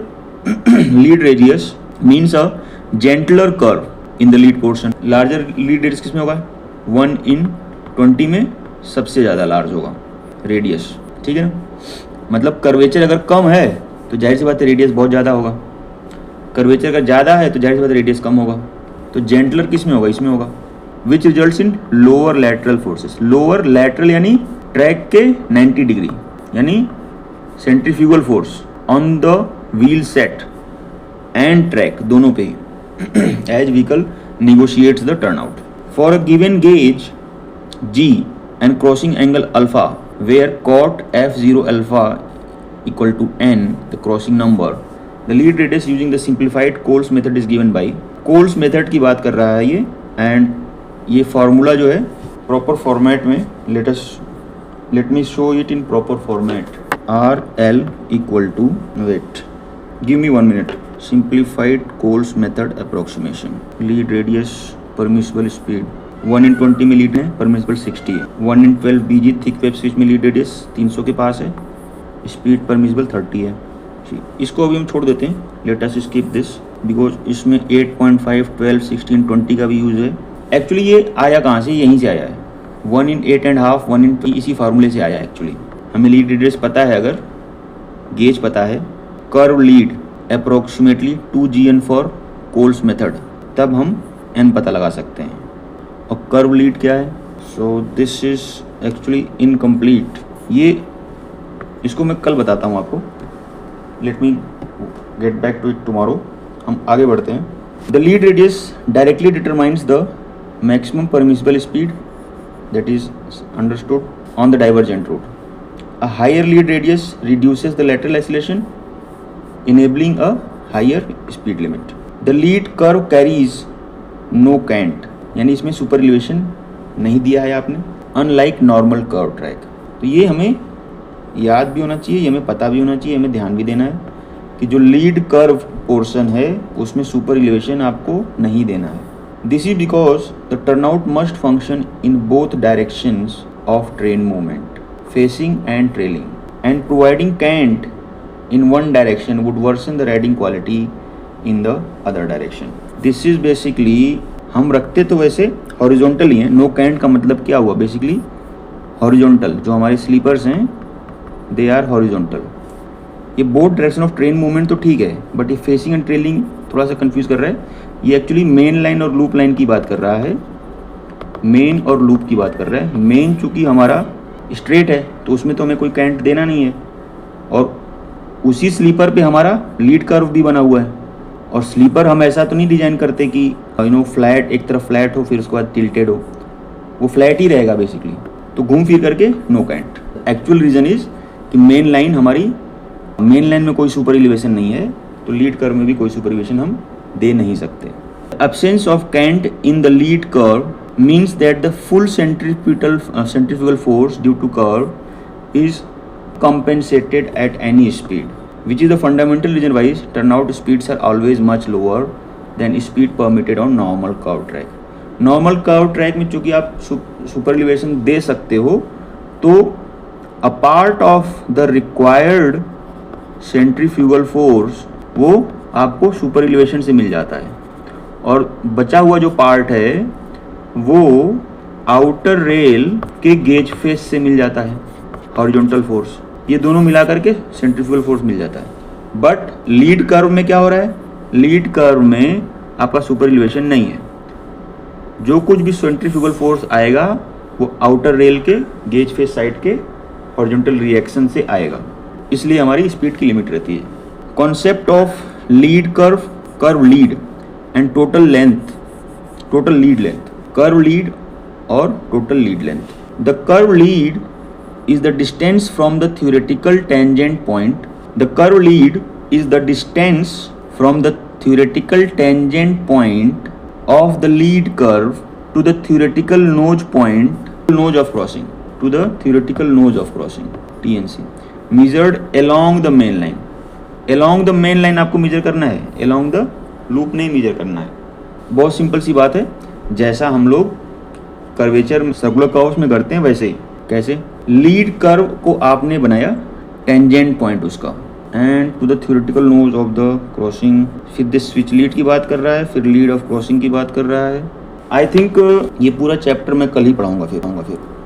lead radius means a gentler curve in the lead portion. Larger lead radius किस में होगा, 1/20 में सबसे ज़्यादा लार्ज होगा रेडियस, ठीक है ना। मतलब कर्वेचर अगर कम है तो जाहिर सी बात है रेडियस बहुत ज़्यादा होगा, कर्वेचर अगर ज़्यादा है तो जाहिर सी बात है रेडियस कम होगा। तो जेंटलर किस में होगा, इसमें होगा। Which results in lower lateral forces. Lower lateral यानी ट्रैक के 90 डिग्री, यानी centrifugal force on the wheel set and track दोनों पे ही as vehicle negotiates the turnout. For a given gauge G and crossing angle alpha where cot F0 alpha equal to n, the crossing number, the lead radius using the simplified Coles method is given by। Coles method की बात कर रहा है ये, and ये फार्मूला जो है प्रॉपर फॉर्मेट में, let me show it in proper format। RL equal to, wait, give me 1 minute। Simplified Coles method approximation। Lead radius, permissible speed 1/20 में लीड है, permissible 60 है। 1/12 BG थिक वेब स्विच में लीड रेडियस 300 के पास है, स्पीड permissible 30 है। इसको अभी हम छोड़ देते हैं, let us skip this because इसमें 8.5, 12, 16, 20 का भी यूज है। एक्चुअली ये आया कहाँ से, यहीं से आया है, 1/8.5, 1/3 इसी फार्मूले से आया है। एक्चुअली हमें लीड रेडियस पता है, अगर गेज पता है, curve lead approximately 2GN for Coles method, तब हम n पता लगा सकते हैं। और कर्व लीड क्या है, so this is actually incomplete. ये इसको मैं कल बताता हूँ आपको, let me get back to it tomorrow. हम आगे बढ़ते हैं। The lead radius directly determines the maximum permissible speed that is understood on the divergent route. A higher lead radius reduces the lateral acceleration enabling a higher speed limit। The lead curve carries no cant, यानी इसमें सुपर एलिवेशन नहीं दिया है आपने, unlike normal curve track। तो ये हमें याद भी होना चाहिए, ये हमें पता भी होना चाहिए, हमें ध्यान भी देना है कि जो लीड कर्व पोर्शन है उसमें सुपर एलिवेशन आपको नहीं देना है। This is because the turnout must function in both directions of train movement, facing and trailing, and providing cant in one direction would worsen the riding quality in the other direction। This is basically, हम रखते तो वैसे हॉरिजॉन्टल ही हैं। नो कैंट का मतलब क्या हुआ, बेसिकली हॉरिजॉन्टल। जो हमारे स्लीपर्स हैं दे आर हॉरिजॉन्टल। ये both direction of train movement तो ठीक है, बट ये फेसिंग एंड ट्रेलिंग थोड़ा सा कंफ्यूज कर रहा है। ये एक्चुअली मेन लाइन और लूप लाइन की बात कर रहा है, मेन और लूप की बात कर रहा है। मेन चूँकि हमारा स्ट्रेट है तो उसमें तो हमें कोई कैंट देना नहीं है, और उसी स्लीपर पे हमारा लीड कर्व भी बना हुआ है। और स्लीपर हम ऐसा तो नहीं डिजाइन करते कि फ्लैट, एक तरफ फ्लैट हो फिर उसके बाद टिल्टेड हो, वो फ्लैट ही रहेगा बेसिकली, तो घूम फिर करके no cant. Actual reason is कि मेन लाइन में कोई सुपर एलिवेशन नहीं है, तो लीड कर्व में भी कोई सुपर एलिवेशन हम दे नहीं सकते। Absence of cant in the lead curve means that the full centrifugal force due to curve is compensated at any speed, which is the fundamental reason why turnout speeds are always much lower than speed permitted on normal curve track। Normal curve track में चूंकि आप सुपर एलिवेशन दे सकते हो, तो अ part of the required centrifugal force वो आपको सुपर एलिवेशन से मिल जाता है, और बचा हुआ जो पार्ट है वो आउटर रेल के गेज फेस से मिल जाता है, हॉरिजॉन्टल फोर्स। ये दोनों मिला करके सेंट्रीफ्यूगल फोर्स मिल जाता है। बट लीड कर्व में क्या हो रहा है, लीड कर्व में आपका सुपर एलिवेशन नहीं है। जो कुछ भी सेंट्रीफ्यूगल फोर्स आएगा वो आउटर रेल के गेज फेस साइड के हॉरिजॉन्टल रिएक्शन से आएगा, इसलिए हमारी स्पीड की लिमिट रहती है। Concept of lead curve, curve lead and total length, total lead length, curve lead और total lead length. The curve lead is the distance from the theoretical tangent point. The curve lead is the distance from the theoretical tangent point of the lead curve to the theoretical nose point, nose of crossing, to the theoretical nose of crossing, TNC, measured along the main line. Along the main line आपको measure करना है, along the loop नहीं measure करना है। बहुत सिंपल सी बात है, जैसा हम लोग कर्वेचर सर्कुलर कर्व्स में करते हैं वैसे ही। कैसे? लीड कर्व को आपने बनाया टेंजेंट पॉइंट उसका, and to the theoretical nose of the crossing, फिर दिस स्विच लीड की बात कर रहा है, फिर लीड ऑफ क्रॉसिंग की बात कर रहा है। आई थिंक ये पूरा चैप्टर मैं कल ही पढ़ाऊंगा फिर